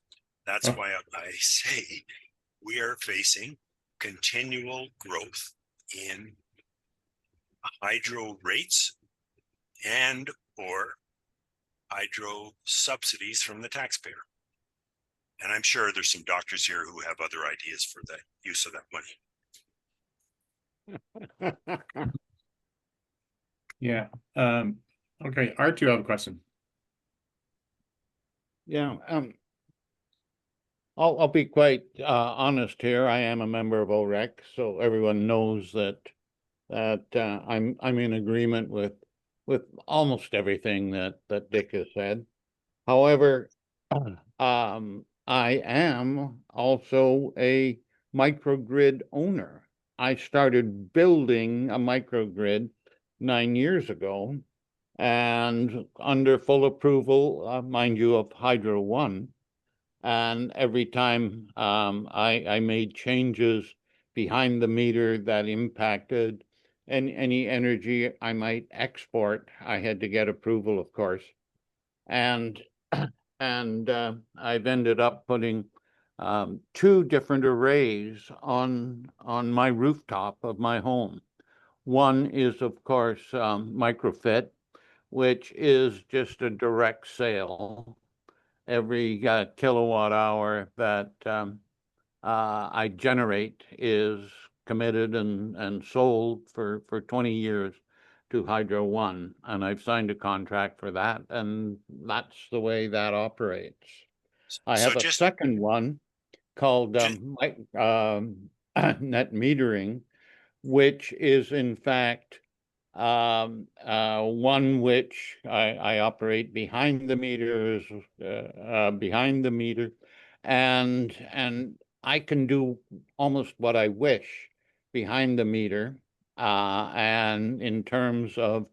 That's why I say we are facing continual growth in hydro rates and or hydro subsidies from the taxpayer. And I'm sure there's some doctors here who have other ideas for the use of that money. Yeah. Okay, Art, you have a question. Yeah, I'll be quite honest here. I am a member of OREC, so everyone knows that I'm in agreement with almost everything that Dick has said. However, I am also a microgrid owner. I started building a microgrid 9 years ago, and under full approval, mind you, of Hydro One. And every time I made changes behind the meter that impacted any energy I might export, I had to get approval, of course. And I've ended up putting two different arrays on my rooftop of my home. One is, of course, microfit, which is just a direct sale. Every kilowatt hour that I generate is committed and sold for 20 years to Hydro One, and I've signed a contract for that, and that's the way that operates. I So have a just second one called Ju- net metering, which is in fact one which I operate behind the meters, behind the meter, and I can do almost what I wish behind the meter, and in terms of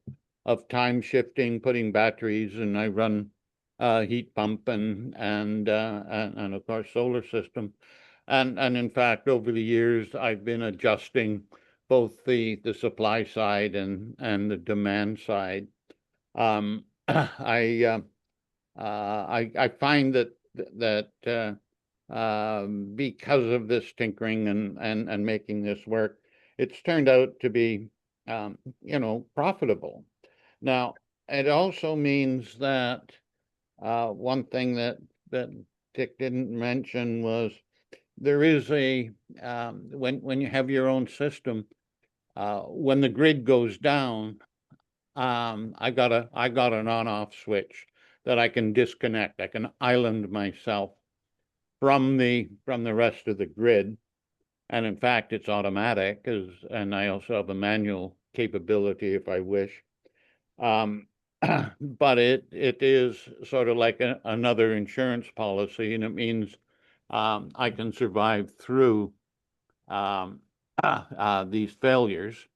time shifting, putting batteries, and I run heat pump and of course solar system, and in fact over the years I've been adjusting both the supply side and the demand side. I find that because of this tinkering and making this work, it's turned out to be profitable. Now, it also means that one thing that Dick didn't mention was there is a when you have your own system, when the grid goes down, I got an on-off switch that I can disconnect. I can island myself from the rest of the grid, and in fact, it's automatic. And I also have a manual capability if I wish. But it is sort of like another insurance policy, and it means I can survive through these failures,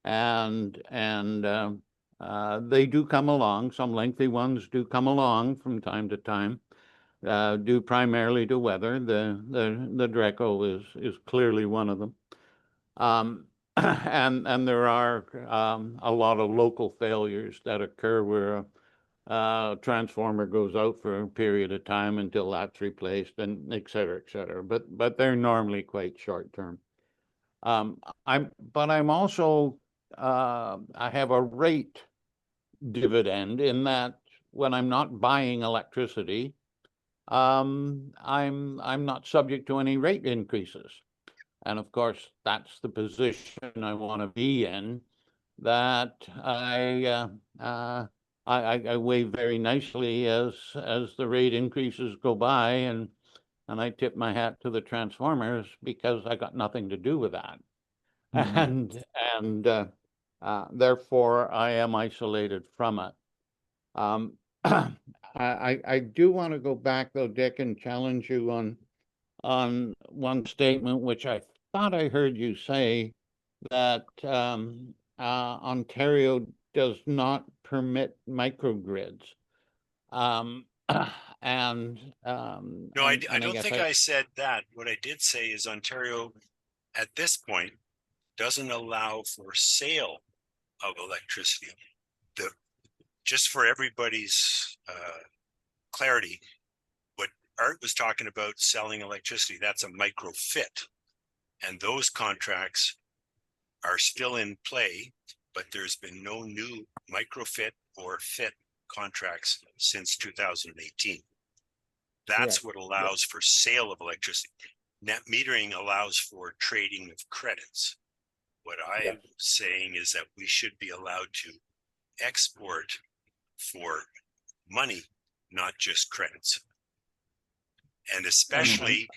and they do come along. Some lengthy ones do come along from time to time, due primarily to weather. The Draco is clearly one of them. And there are a lot of local failures that occur where a transformer goes out for a period of time until that's replaced, and et cetera, but they're normally quite short term. I'm also I have a rate dividend in that when I'm not buying electricity, I'm not subject to any rate increases. And of course, that's the position I want to be in, that I weigh very nicely as the rate increases go by, and I tip my hat to the transformers because I got nothing to do with that. And therefore I am isolated from it. I do want to go back though, Dick, and challenge you on one statement which I thought I heard you say, that Ontario does not permit microgrids. And no, I I don't guess think I said that. What I did say is Ontario at this point doesn't allow for sale of electricity. Just for everybody's clarity, what Art was talking about selling electricity, that's a microfit, and those contracts are still in play, but there's been no new microfit or fit contracts since 2018. That's what allows for sale of electricity. Net metering allows for trading of credits. What I'm saying is that we should be allowed to export for money, not just credits. And especially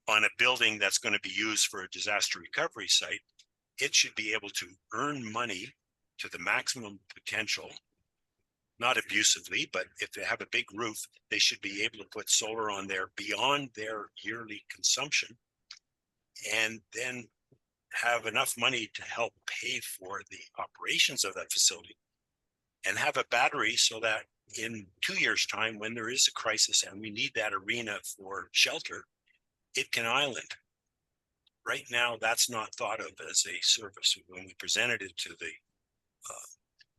on a building that's going to be used for a disaster recovery site, it should be able to earn money to the maximum potential, not abusively, but if they have a big roof, they should be able to put solar on there beyond their yearly consumption, and then have enough money to help pay for the operations of that facility, and have a battery so that in 2 years' time, when there is a crisis and we need that arena for shelter, it can island. Right now, that's not thought of as a service. When we presented it to the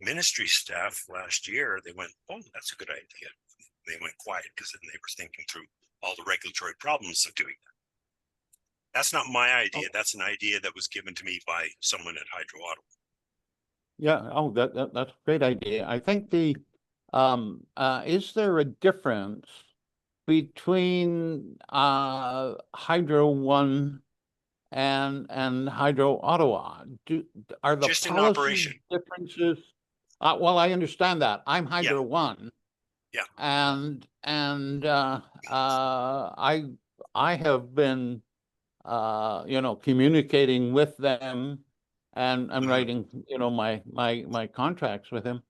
ministry staff last year, they went, "Oh, that's a good idea." They went quiet because then they were thinking through all the regulatory problems of doing that. That's not my idea. Oh. That's an idea that was given to me by someone at Hydro Ottawa. Yeah, oh, that's a great idea. I think is there a difference between Hydro One and Hydro Ottawa? Are the Just in policy operation. differences? Well, I understand that. I'm Hydro One. Yeah. And I have been communicating with them and Mhm. writing, my contracts with him.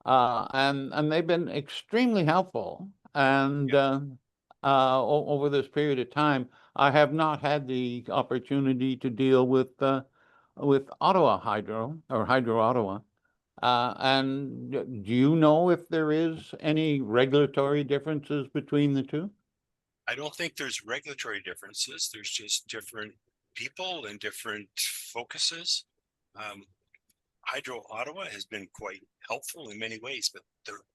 And they've been extremely helpful. And over this period of time, I have not had the opportunity to deal with Ottawa Hydro or Hydro Ottawa. And do you know if there is any regulatory differences between the two? I don't think there's regulatory differences. There's just different people and different focuses. Hydro Ottawa has been quite helpful in many ways, but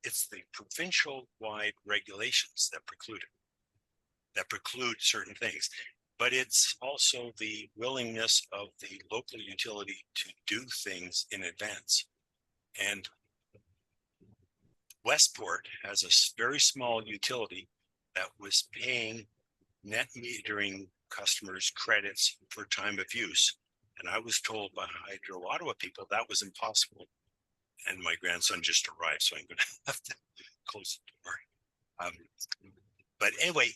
it's the provincial-wide regulations that preclude certain things. But it's also the willingness of the local utility to do things in advance. And Westport has a very small utility that was paying net metering customers credits for time of use. And I was told by Hydro Ottawa people that was impossible. And my grandson just arrived, so I'm going to have to close the door. But anyway,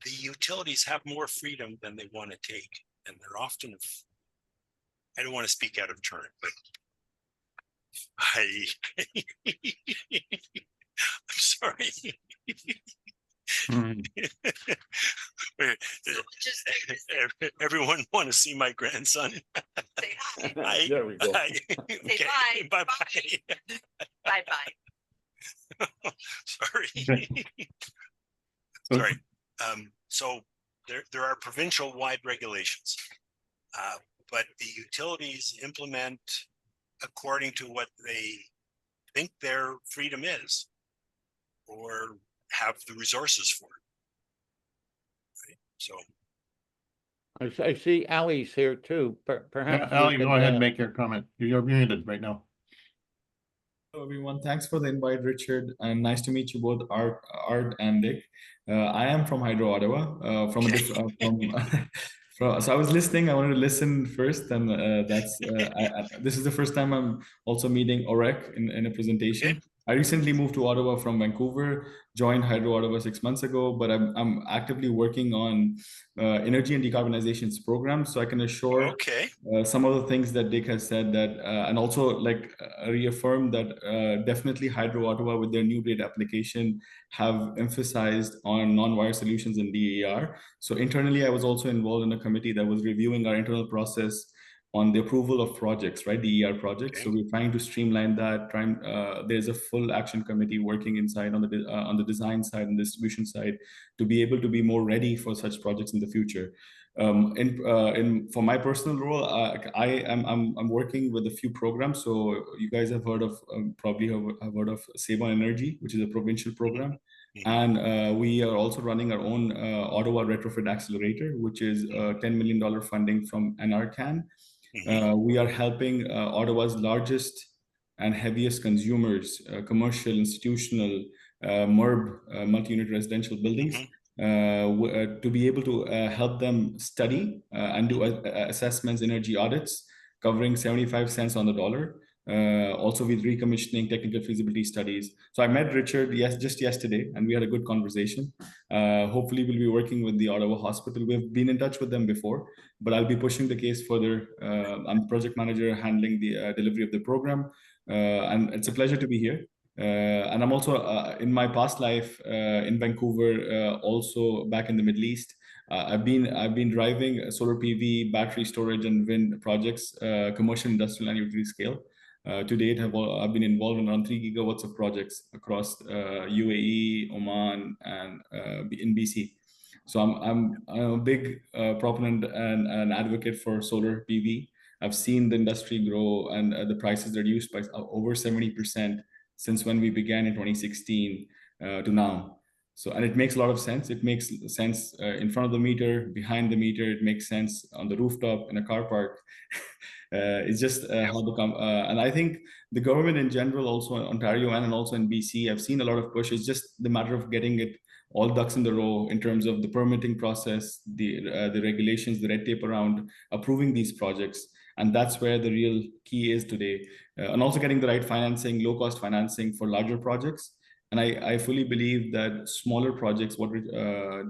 the utilities have more freedom than they want to take. And they're often, I don't want to speak out of turn, but I'm sorry. Everyone want to see my grandson? Say hi. There we go. Okay. Say bye. Bye. Bye. Sorry. Sorry. So there are provincial-wide regulations, but the utilities implement according to what they think their freedom is, or have the resources for it. Right? So I see Ali's here too. Perhaps Ali, you go could, ahead and make your comment. You're muted right now. Hello, everyone. Thanks for the invite, Richard, and nice to meet you both, Art and Dick. I am from Hydro Ottawa, from a different. So I was listening. I wanted to listen first, and this is the first time I'm also meeting Orek in a presentation. okay. I recently moved to Ottawa from Vancouver, joined Hydro Ottawa 6 months ago, but I'm actively working on energy and decarbonizations programs, so I can assure Okay. some of the things that Dick has said that, and also reaffirm that definitely Hydro Ottawa with their new rate application have emphasized on non-wire solutions in DER. So internally, I was also involved in a committee that was reviewing our internal process on the approval of projects, right? DER projects. Okay. So we're trying to streamline that. There's a full action committee working inside on the design side and distribution side to be able to be more ready for such projects in the future. For my personal role, I'm working with a few programs. So you guys have heard of probably have heard of Save on Energy, which is a provincial program. And we are also running our own Ottawa Retrofit Accelerator, which is $10 million funding from NRCan. We are helping Ottawa's largest and heaviest consumers, commercial, institutional, MURB, multi-unit residential buildings, to be able to help them study and do assessments, energy audits, covering 75 cents on the dollar. Also with recommissioning, technical feasibility studies. So I met Richard just yesterday, and we had a good conversation. Hopefully we'll be working with the Ottawa Hospital. We've been in touch with them before, but I'll be pushing the case further. I'm the project manager handling the delivery of the program, and it's a pleasure to be here. And I'm also in my past life in Vancouver, also back in the Middle East. I've been driving solar PV, battery storage, and wind projects, commercial, industrial, and utility scale. To date, I've been involved in around 3 gigawatts of projects across UAE, Oman, and in BC. So I'm a big proponent and an advocate for solar PV. I've seen the industry grow, and the prices reduced by over 70% since when we began in 2016 to now. So, and it makes a lot of sense. It makes sense in front of the meter, behind the meter. It makes sense on the rooftop in a car park. It's just how the and I think the government in general, also in Ontario and also in BC, I've seen a lot of push. It's just the matter of getting it all ducks in the row in terms of the permitting process, the regulations, the red tape around approving these projects. And that's where the real key is today. And also getting the right financing, low cost financing for larger projects. And I fully believe that smaller projects, what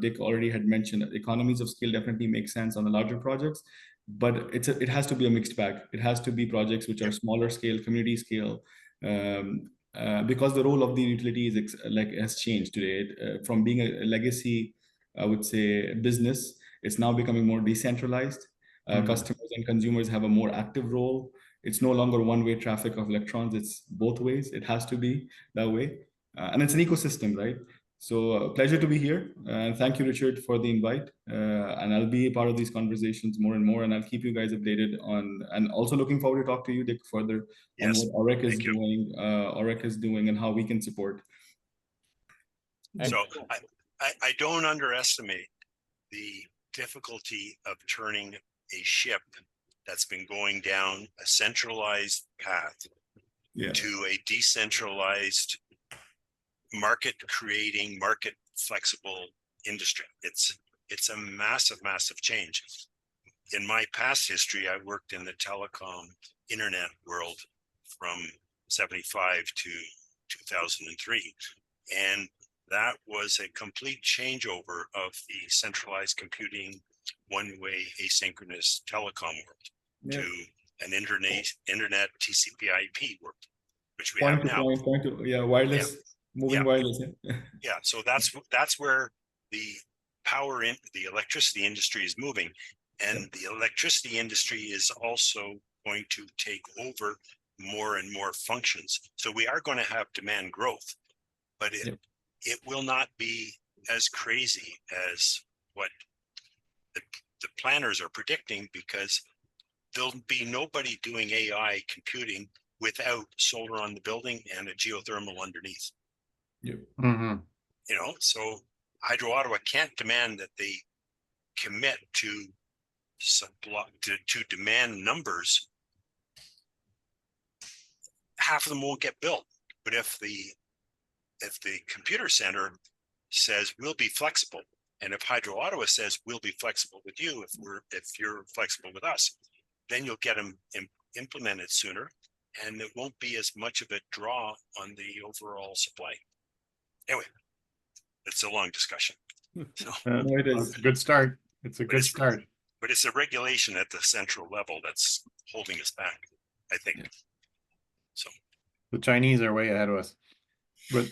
Dick already had mentioned, economies of scale definitely make sense on the larger projects, but it has to be a mixed bag. It has to be projects which are smaller scale, community scale, because the role of the utility is has changed today. From being a legacy, I would say, business, it's now becoming more decentralized. Customers and consumers have a more active role. It's no longer one-way traffic of electrons. It's both ways. It has to be that way. And it's an ecosystem, right? So pleasure to be here. Thank you, Richard, for the invite. And I'll be a part of these conversations more and more, and I'll keep you guys updated on, and also looking forward to talk to you, Dick, further on what OREC is doing, and how we can support. So I don't underestimate the difficulty of turning a ship that's been going down a centralized path to a decentralized market creating, market flexible industry. It's a massive change. In my past history, I worked in the telecom internet world from 75 to 2003, and that was a complete changeover of the centralized computing, one-way asynchronous telecom world to an internet TCP/IP world, which we have now. Wireless. Moving wireless. So that's where the the electricity industry is moving, and the electricity industry is also going to take over more and more functions. So we are going to have demand growth, but it will not be as crazy as what the planners are predicting, because there'll be nobody doing AI computing without solar on the building and a geothermal underneath. So Hydro Ottawa can't demand that they commit to demand numbers. Half of them won't get built. But if the computer center says we'll be flexible, and if Hydro Ottawa says we'll be flexible with you, if you're flexible with us, then you'll get them implemented sooner, and it won't be as much of a draw on the overall supply. Anyway, it's a long discussion. So, it's a good start. It's a good start. But it's a regulation at the central level that's holding us back, I think. So the Chinese are way ahead of us. But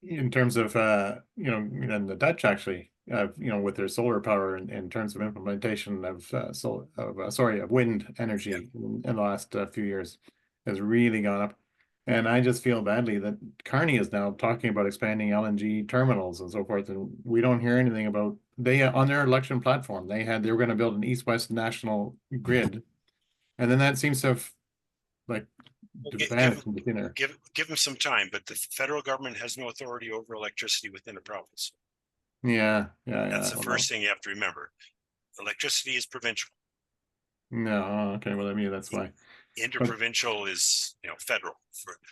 in terms of and the Dutch actually, with their solar power in terms of implementation of wind energy in the last few years has really gone up. And I just feel badly that Carney is now talking about expanding LNG terminals and so forth, and we don't hear anything about on their election platform. They were going to build an east-west national grid, and then that seems to have vanished from the thin air. Give them some time, but the federal government has no authority over electricity within a province. That's the first thing you have to remember. Electricity is provincial. No, okay, well, that's why. Interprovincial is federal,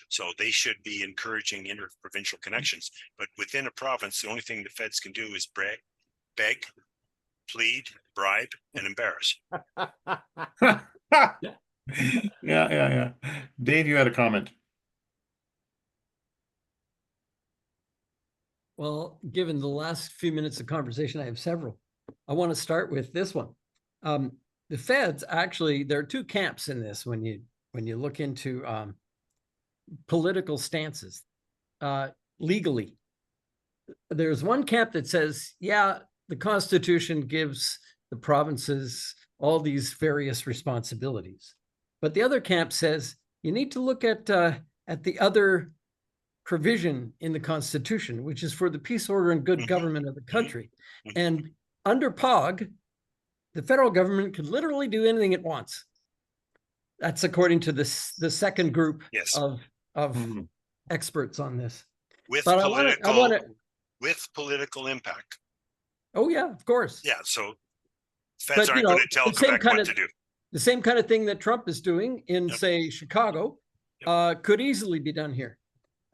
so they should be encouraging interprovincial connections. But within a province, the only thing the feds can do is beg, plead, bribe, and embarrass. Yeah. Dave, you had a comment. Well, given the last few minutes of conversation, I have several. I want to start with this one. The feds, actually, there are two camps in this when you look into political stances. Legally, there's one camp that says, the Constitution gives the provinces all these various responsibilities. But the other camp says you need to look at the other provision in the Constitution, which is for the peace, order, and good government of the country. And under POG, the federal government could literally do anything it wants. That's according to the second group of experts on this. With but political, I want to with political impact. Oh, yeah, of course. Yeah, so feds But, aren't going to tell the same Quebec kind what of to do. the same kind of thing that Trump is doing in, Yep. say, Chicago, Yep. could easily be done here.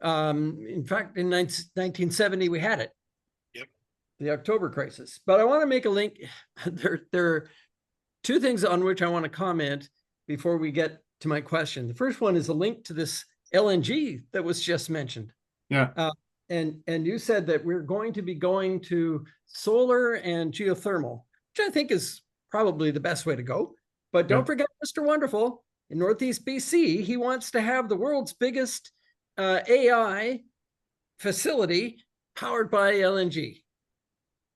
In fact, in 1970, we had it. Yep. The October crisis. But I want to make a link. There are two things on which I want to comment before we get to my question. The first one is a link to this LNG that was just mentioned. Yeah. And you said that we're going to be going to solar and geothermal, which I think is probably the best way to go. But don't forget Mr. Wonderful in Northeast BC. He wants to have the world's biggest AI facility powered by LNG.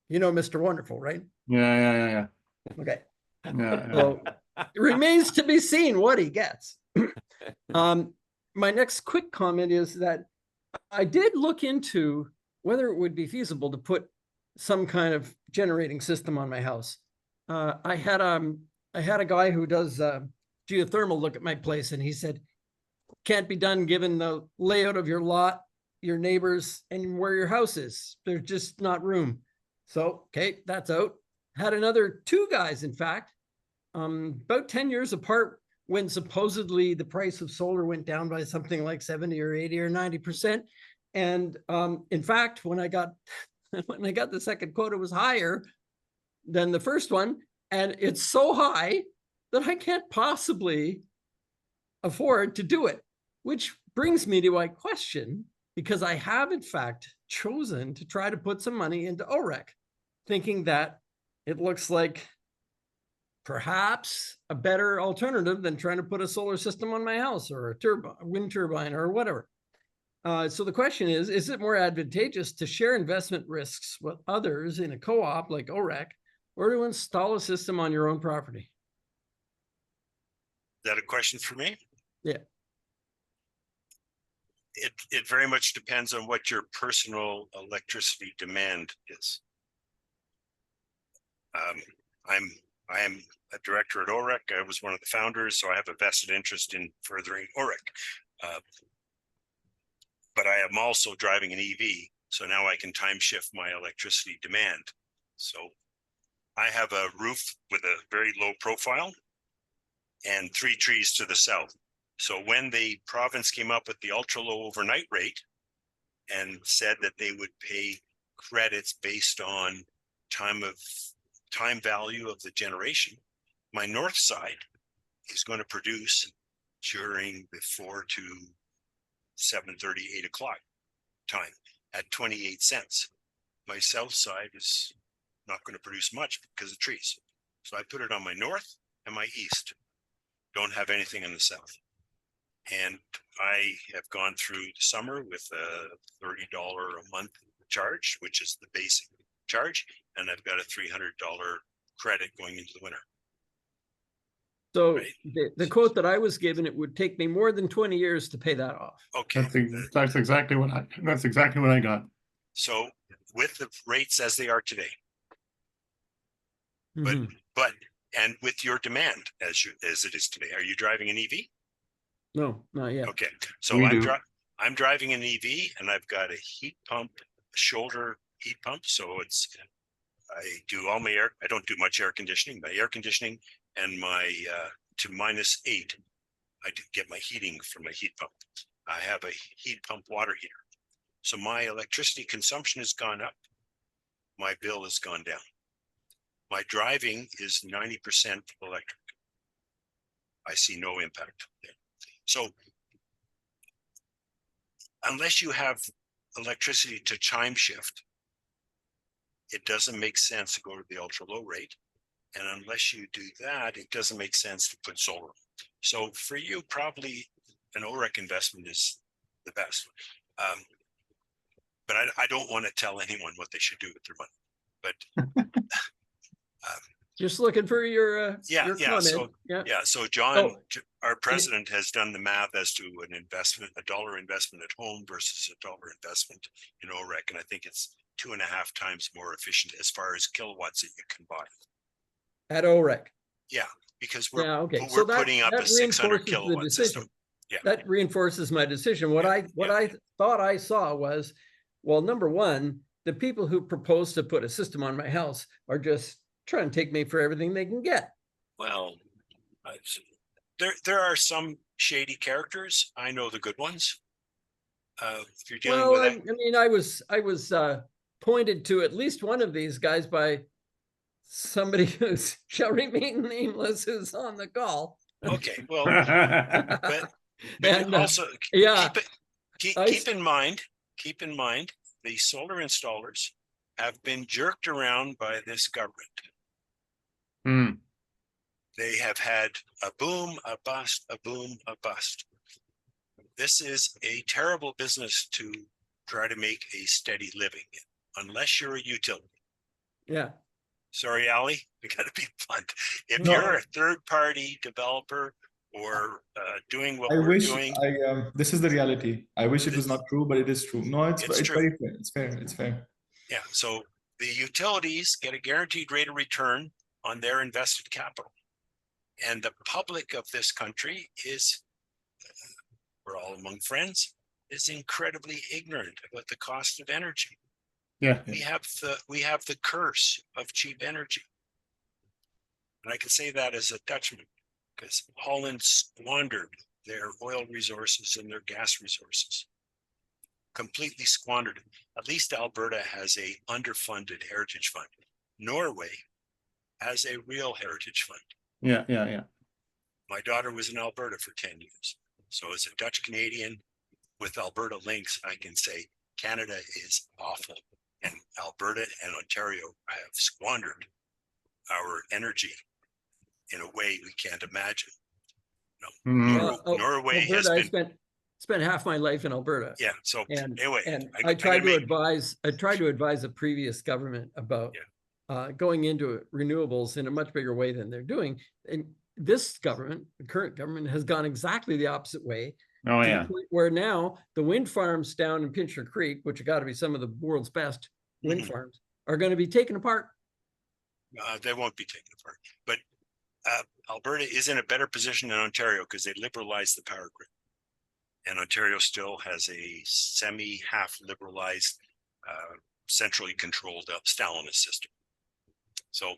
You know Mr. Wonderful, right? Yeah. Okay. Yeah. So it remains to be seen what he gets. My next quick comment is that I did look into whether it would be feasible to put some kind of generating system on my house. I had a guy who does geothermal look at my place, and he said, can't be done given the layout of your lot, your neighbors, and where your house is. There's just not room. So, okay, that's out. Had another two guys, in fact, about 10 years apart, when supposedly the price of solar went down by something like 70 or 80 or 90%. And in fact, when I got the second quote, it was higher than the first one. And it's so high that I can't possibly afford to do it, which brings me to my question, because I have in fact chosen to try to put some money into OREC, thinking that it looks like perhaps a better alternative than trying to put a solar system on my house or a wind turbine or whatever. So the question is it more advantageous to share investment risks with others in a co-op like OREC, or to install a system on your own property? Is that a question for me? Yeah. It very much depends on what your personal electricity demand is. I am a director at OREC. I was one of the founders, so I have a vested interest in furthering OREC. But I am also driving an EV, so now I can time shift my electricity demand. So I have a roof with a very low profile and 3 trees to the south. So when the province came up with the ultra low overnight rate and said that they would pay credits based on time value of the generation, my north side is going to produce during the 4 to 7:30, 8 o'clock time at 28 cents. My south side is not going to produce much because of trees. So I put it on my north and my east. Don't have anything in the south. And I have gone through the summer with a $30 a month charge, which is the basic charge. And I've got a $300 credit going into the winter. So Right. the quote that I was given, it would take me more than 20 years to pay that off. Okay. That's exactly what I got. So with the rates as they are today, Mhm. but and with your demand as it is today, are you driving an EV? No, not yet. Okay, so We I'm do. I'm driving an EV and I've got a heat pump, shoulder heat pump. So I do all my air. I don't do much air conditioning. My air conditioning and my to -8, I do get my heating from my heat pump. I have a heat pump water heater. So my electricity consumption has gone up. My bill has gone down. My driving is 90% electric. I see no impact there. So unless you have electricity to time shift, it doesn't make sense to go to the ultra low rate. And unless you do that, it doesn't make sense to put solar. So for you, probably an OREC investment is the best. But I don't want to tell anyone what they should do with their money. But Just looking for your comment. So Yeah. so John, So- our president, has done the math as to an investment, a $1 investment at home versus a $1 investment in OREC, and I think it's 2.5 times more efficient as far as kilowatts that you can buy. At OREC. Yeah, because we're Okay. we're So that, putting up that a 600 reinforces the kilowatt decision. system. Yeah. That reinforces my decision. What Yeah, I thought I saw was, well, number one, the people who propose to put a system on my house are just trying to take me for everything they can get. Well, there are some shady characters. I know the good ones. If you're dealing Well, with I mean, I was pointed to at least one of these guys by somebody who shall remain nameless, who's on the call. okay, well, but And also yeah, keep in mind, the solar installers have been jerked around by this government. Hmm. They have had a boom, a bust, a boom, a bust. This is a terrible business to try to make a steady living in, unless you're a utility. yeah. Sorry, Ali, I gotta be blunt. If No. you're a third-party developer or doing what I we're wish doing, this is the reality. I wish it was not true, but it is true. No, it's It's true. very fair. It's fair. It's fair. yeah. So the utilities get a guaranteed rate of return on their invested capital, and the public of this country is, we're all among friends, is incredibly ignorant about the cost of energy. Yeah. We have the curse of cheap energy. And I can say that as a Dutchman, because Holland squandered their oil resources and their gas resources. Completely squandered it. At least Alberta has a underfunded heritage fund. Norway has a real heritage fund. Yeah. My daughter was in Alberta for 10 years. So as a Dutch Canadian with Alberta links, I can say Canada is awful. And Alberta and Ontario have squandered our energy in a way we can't imagine. No, Mhm. Norway Alberta, has I been, spent half my life in Alberta. yeah. So And anyway, I tried to make- advise the previous government about going into renewables in a much bigger way than they're doing. And this government, the current government, has gone exactly the opposite way. Oh, to yeah. the point where now the wind farms down in Pincher Creek, which have got to be some of the world's best wind Mhm. farms, are going to be taken apart. They won't be taken apart. But Alberta is in a better position than Ontario because they liberalized the power grid. And Ontario still has a semi-half liberalized, centrally controlled Stalinist system. So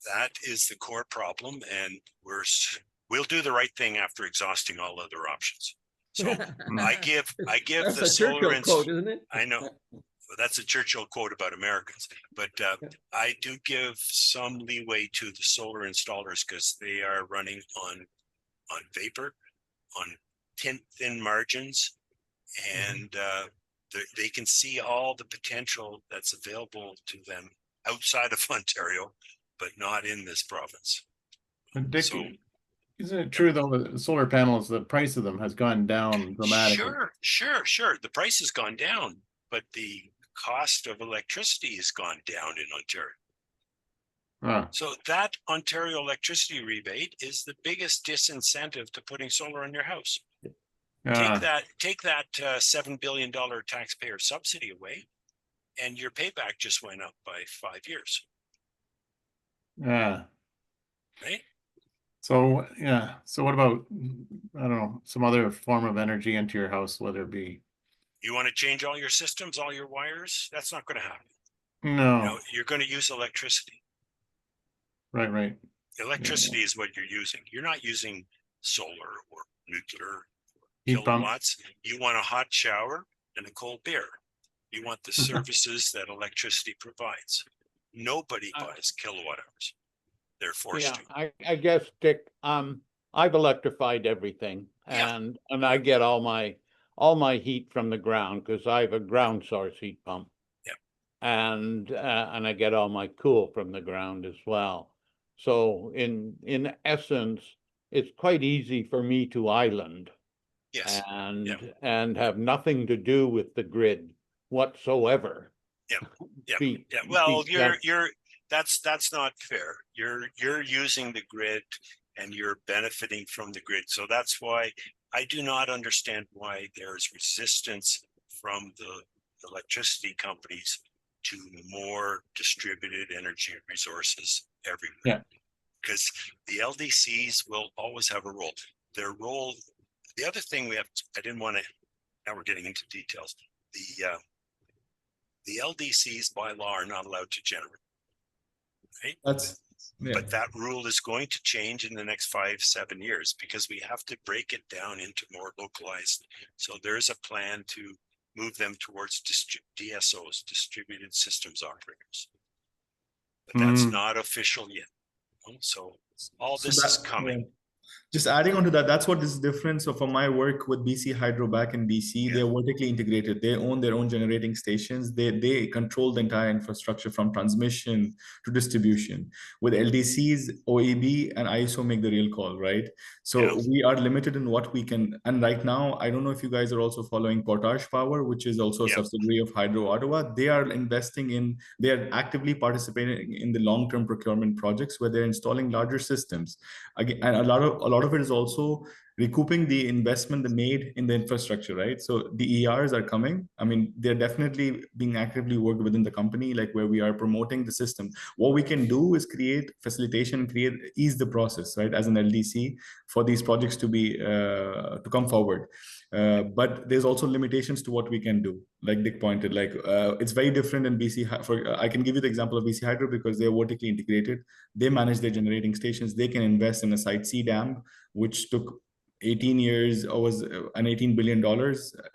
that is the core problem, and we'll do the right thing after exhausting all other options. So I give That's the a solar Churchill quote, isn't it? I know. That's a Churchill quote about Americans, but I do give some leeway to the solar installers because they are running on vapor, on thin margins, and they can see all the potential that's available to them outside of Ontario, but not in this province. And Dick, So- isn't it true though, that solar panels, the price of them has gone down dramatically? Sure. The price has gone down, but the cost of electricity has gone down in Ontario. Huh. So that Ontario electricity rebate is the biggest disincentive to putting solar on your house. Take that $7 billion taxpayer subsidy away, and your payback just went up by 5 years. Yeah. Right? So, yeah. So what about, I don't know, some other form of energy into your house, whether it be? You want to change all your systems, all your wires? That's not going to happen. No. No, you're going to use electricity. Right. Electricity is what you're using. You're not using solar or nuclear Heat pump. kilowatts. You want a hot shower and a cold beer. You want the services that electricity provides. Nobody buys kilowatt hours. They're forced to. I guess, Dick, I've electrified everything, Yeah. and I get all my heat from the ground because I have a ground source heat pump. Yeah. And I get all my cool from the ground as well. So in essence, it's quite easy for me to island Yes. and have nothing to do with the grid whatsoever. Yeah. Well, that's not fair. You're using the grid and you're benefiting from the grid. So that's why I do not understand why there's resistance from the electricity companies to more distributed energy resources everywhere. Yeah. Because the LDCs will always have a role. Their role, the other thing I didn't want to, now we're getting into details. The the LDCs by law are not allowed to generate. Right? That's yeah. But that rule is going to change in the next 5-7 years because we have to break it down into more localized. So there's a plan to move them towards DSOs, distributed systems operators. But that's not official yet. So all So this is coming. Yeah. Just adding on to that, that's what is different. So for my work with BC Hydro back in BC, they're vertically integrated. They own their own generating stations. They control the entire infrastructure from transmission to distribution. With LDCs, OEB and ISO make the real call, right? So we are limited in what we can. And right now, I don't know if you guys are also following Portage Power, which is also a subsidiary of Hydro Ottawa. They are they are actively participating in the long-term procurement projects where they're installing larger systems. Again, and a lot of it is also recouping the investment they made in the infrastructure, right? So the ERs are coming. I mean, they're definitely being actively worked within the company, like where we are promoting the system. What we can do is create facilitation, ease the process, right? As an LDC for these projects to be to come forward. But there's also limitations to what we can do. Like Dick pointed, like it's very different in BC. I can give you the example of BC Hydro because they're vertically integrated. They manage their generating stations. They can invest in a Site C dam, which took 18 years or was an $18 billion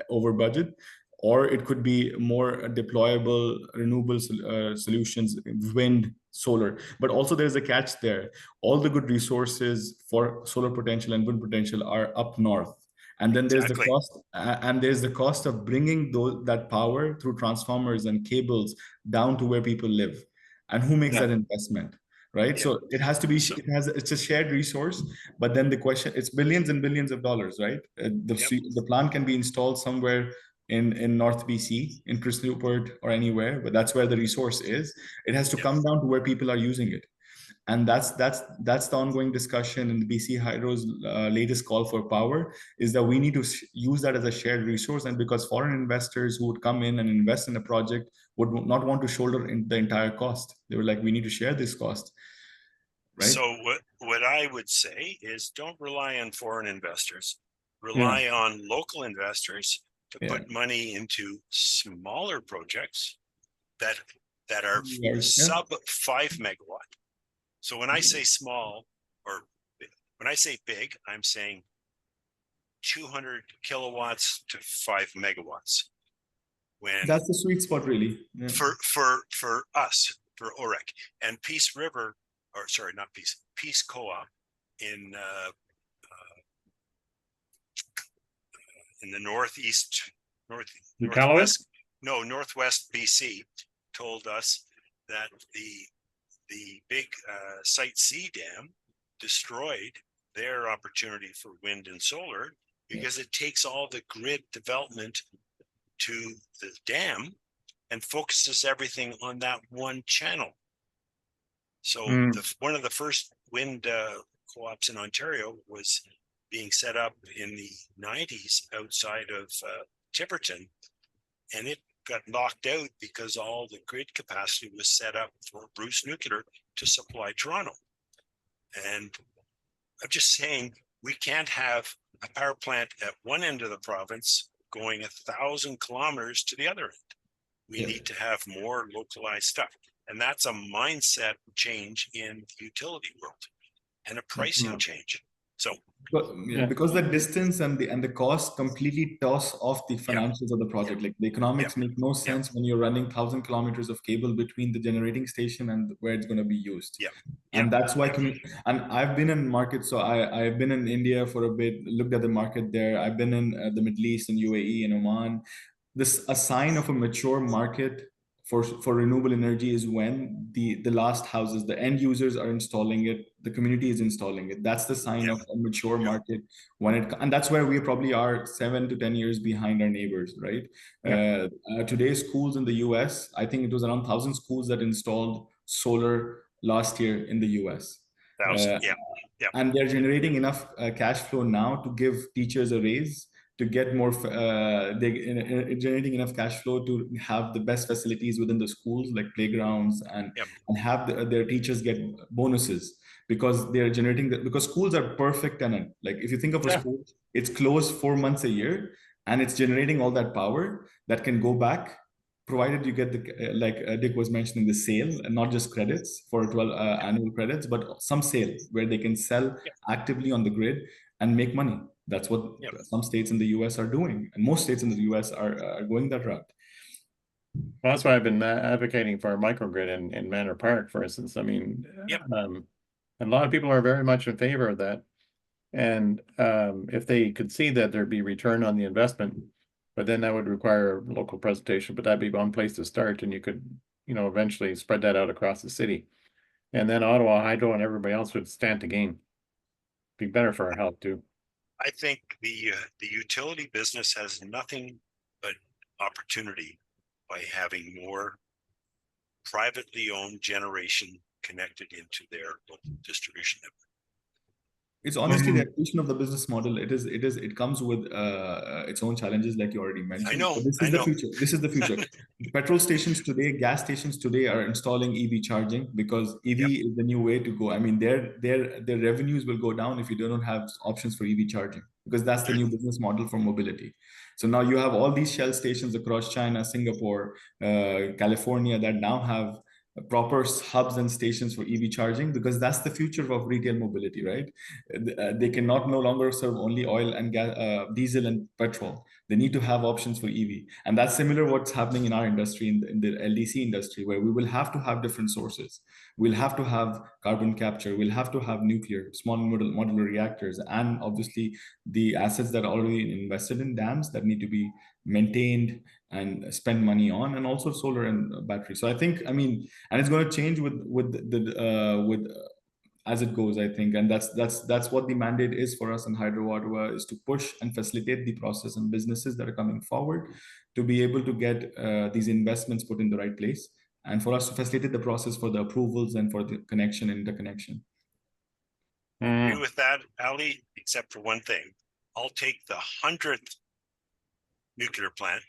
over budget, or it could be more deployable renewable solutions, wind, solar. But also there's a catch there. All the good resources for solar potential and wind potential are up north. And then there's the cost, and there's the cost of bringing that power through transformers and cables down to where people live. And who makes that investment? Right. So it has to be, it's a shared resource, but then the question, it's billions and billions of dollars, right? The plant can be installed somewhere in North BC, in Prince Rupert or anywhere, but that's where the resource is. It has to come down to where people are using it. And that's the ongoing discussion in the BC Hydro's latest call for power, is that we need to use that as a shared resource. And because foreign investors who would come in and invest in a project would not want to shoulder the entire cost. They were like, we need to share this cost. Right? So what I would say is don't rely on foreign investors. Rely on local investors to put money into smaller projects that are sub 5 megawatt. So when I say small, or when I say big, I'm saying 200 kilowatts to 5 megawatts. When that's the sweet spot, really. For us, for OREC and Peace River, or sorry, not Peace Co-op in the northwest BC told us that the big Site C dam destroyed their opportunity for wind and solar because it takes all the grid development to the dam and focuses everything on that one channel. So one of the first wind co-ops in Ontario was being set up in the 90s outside of Tiverton, and it got knocked out because all the grid capacity was set up for Bruce Nuclear to supply Toronto. And I'm just saying, we can't have a power plant at one end of the province going 1,000 kilometers to the other end. We need to have more localized stuff. And that's a mindset change in the utility world and a pricing change. So because the distance and the cost completely toss off the financials of the project. Like the economics make no sense when you're running 1,000 kilometers of cable between the generating station and where it's going to be used. And that's why and I've been in markets. So I've been in India for a bit, looked at the market there. I've been in the Middle East and UAE and Oman. A sign of a mature market for renewable energy is when the last houses, the end users are installing it, the community is installing it. That's the sign of a mature market and that's where we probably are 7 to 10 years behind our neighbors, right? Today's schools in the US, I think it was around 1,000 schools that installed solar last year in the US. And they're generating enough cash flow now to give teachers a raise, to get more, they're generating enough cash flow to have the best facilities within the schools, like playgrounds, and have their teachers get bonuses because they're generating because schools are perfect tenant. Like if you think of a school, it's closed 4 months a year and it's generating all that power that can go back provided you get the like Dick was mentioning, the sale, and not just credits for 12 annual credits, but some sale where they can sell actively on the grid and make money. That's what some states in the US are doing, and most states in the US are going that route. Well, that's why I've been advocating for a microgrid in Manor Park, for instance. I mean, and a lot of people are very much in favor of that. And if they could see that there'd be return on the investment, but then that would require local presentation, but that'd be one place to start, and you could, you know, eventually spread that out across the city. And then Ottawa Hydro and everybody else would stand to gain. Be better for our health too. I think the utility business has nothing but opportunity by having more privately owned generation connected into their local distribution network. It's honestly the evolution of the business model. It comes with its own challenges, like you already mentioned. I know. But this is the future. This is the future. Petrol stations today, gas stations today are installing EV charging because EV is the new way to go. I mean, their revenues will go down if you don't have options for EV charging, because that's the new business model for mobility. So now you have all these Shell stations across China, Singapore, California that now have proper hubs and stations for EV charging, because that's the future of retail mobility, right? They cannot no longer serve only oil and gas, diesel and petrol. They need to have options for EV. And that's similar what's happening in our industry, in the LDC industry, where we will have to have different sources. We'll have to have carbon capture. We'll have to have nuclear, small modular reactors, and obviously the assets that are already invested in dams that need to be maintained and spend money on, and also solar and battery. So I think, I mean, and it's going to change with as it goes, I think, and that's what the mandate is for us in Hydro Ottawa, is to push and facilitate the process and businesses that are coming forward to be able to get these investments put in the right place, and for us to facilitate the process for the approvals and for the connection and interconnection. I agree with that, Ali, except for one thing. I'll take the 100th nuclear plant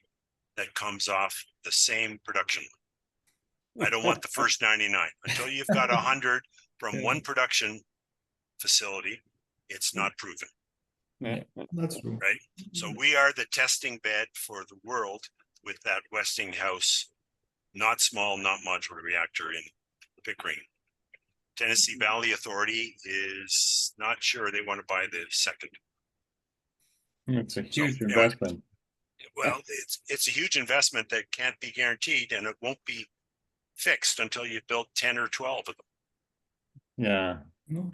that comes off the same production. I don't want the first 99. Until you've got 100 from one production facility, it's not proven. Yeah, that's true. Right? So we are the testing bed for the world with that Westinghouse, not small, not modular reactor in Pickering. Tennessee Valley Authority is not sure they want to buy the second. It's a huge investment. Well, it's a huge investment that can't be guaranteed, and it won't be fixed until you've built 10 or 12 of them. Yeah.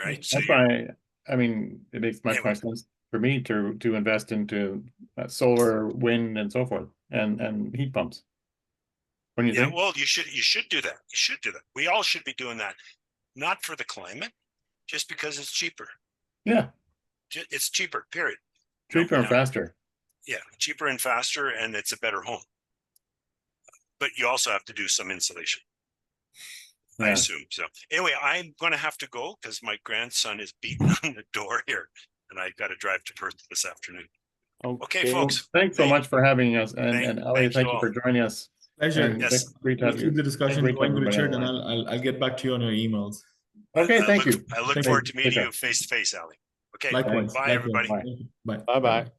Right. That's why, I mean, it makes much more sense for me to invest into solar, wind, and so forth, and heat pumps. What do you think? Well, you should do that. You should do that. We all should be doing that. Not for the climate, just because it's cheaper. Yeah. It's cheaper, period. Cheaper and faster. Yeah, cheaper and faster, and it's a better home. But you also have to do some insulation, I assume. So anyway, I'm going to have to go because my grandson is beating on the door here, and I got to drive to Perth this afternoon. Okay, folks. Well, thanks so much for having us, and Elliot, thank you for joining us. Pleasure. Yes. Great to have you. Keep the discussion going, Richard, and I'll get back to you on your emails. Okay, thank you. I look forward to meeting you face to face, Ali. Okay. Likewise. Bye, everybody. Bye. Bye-bye.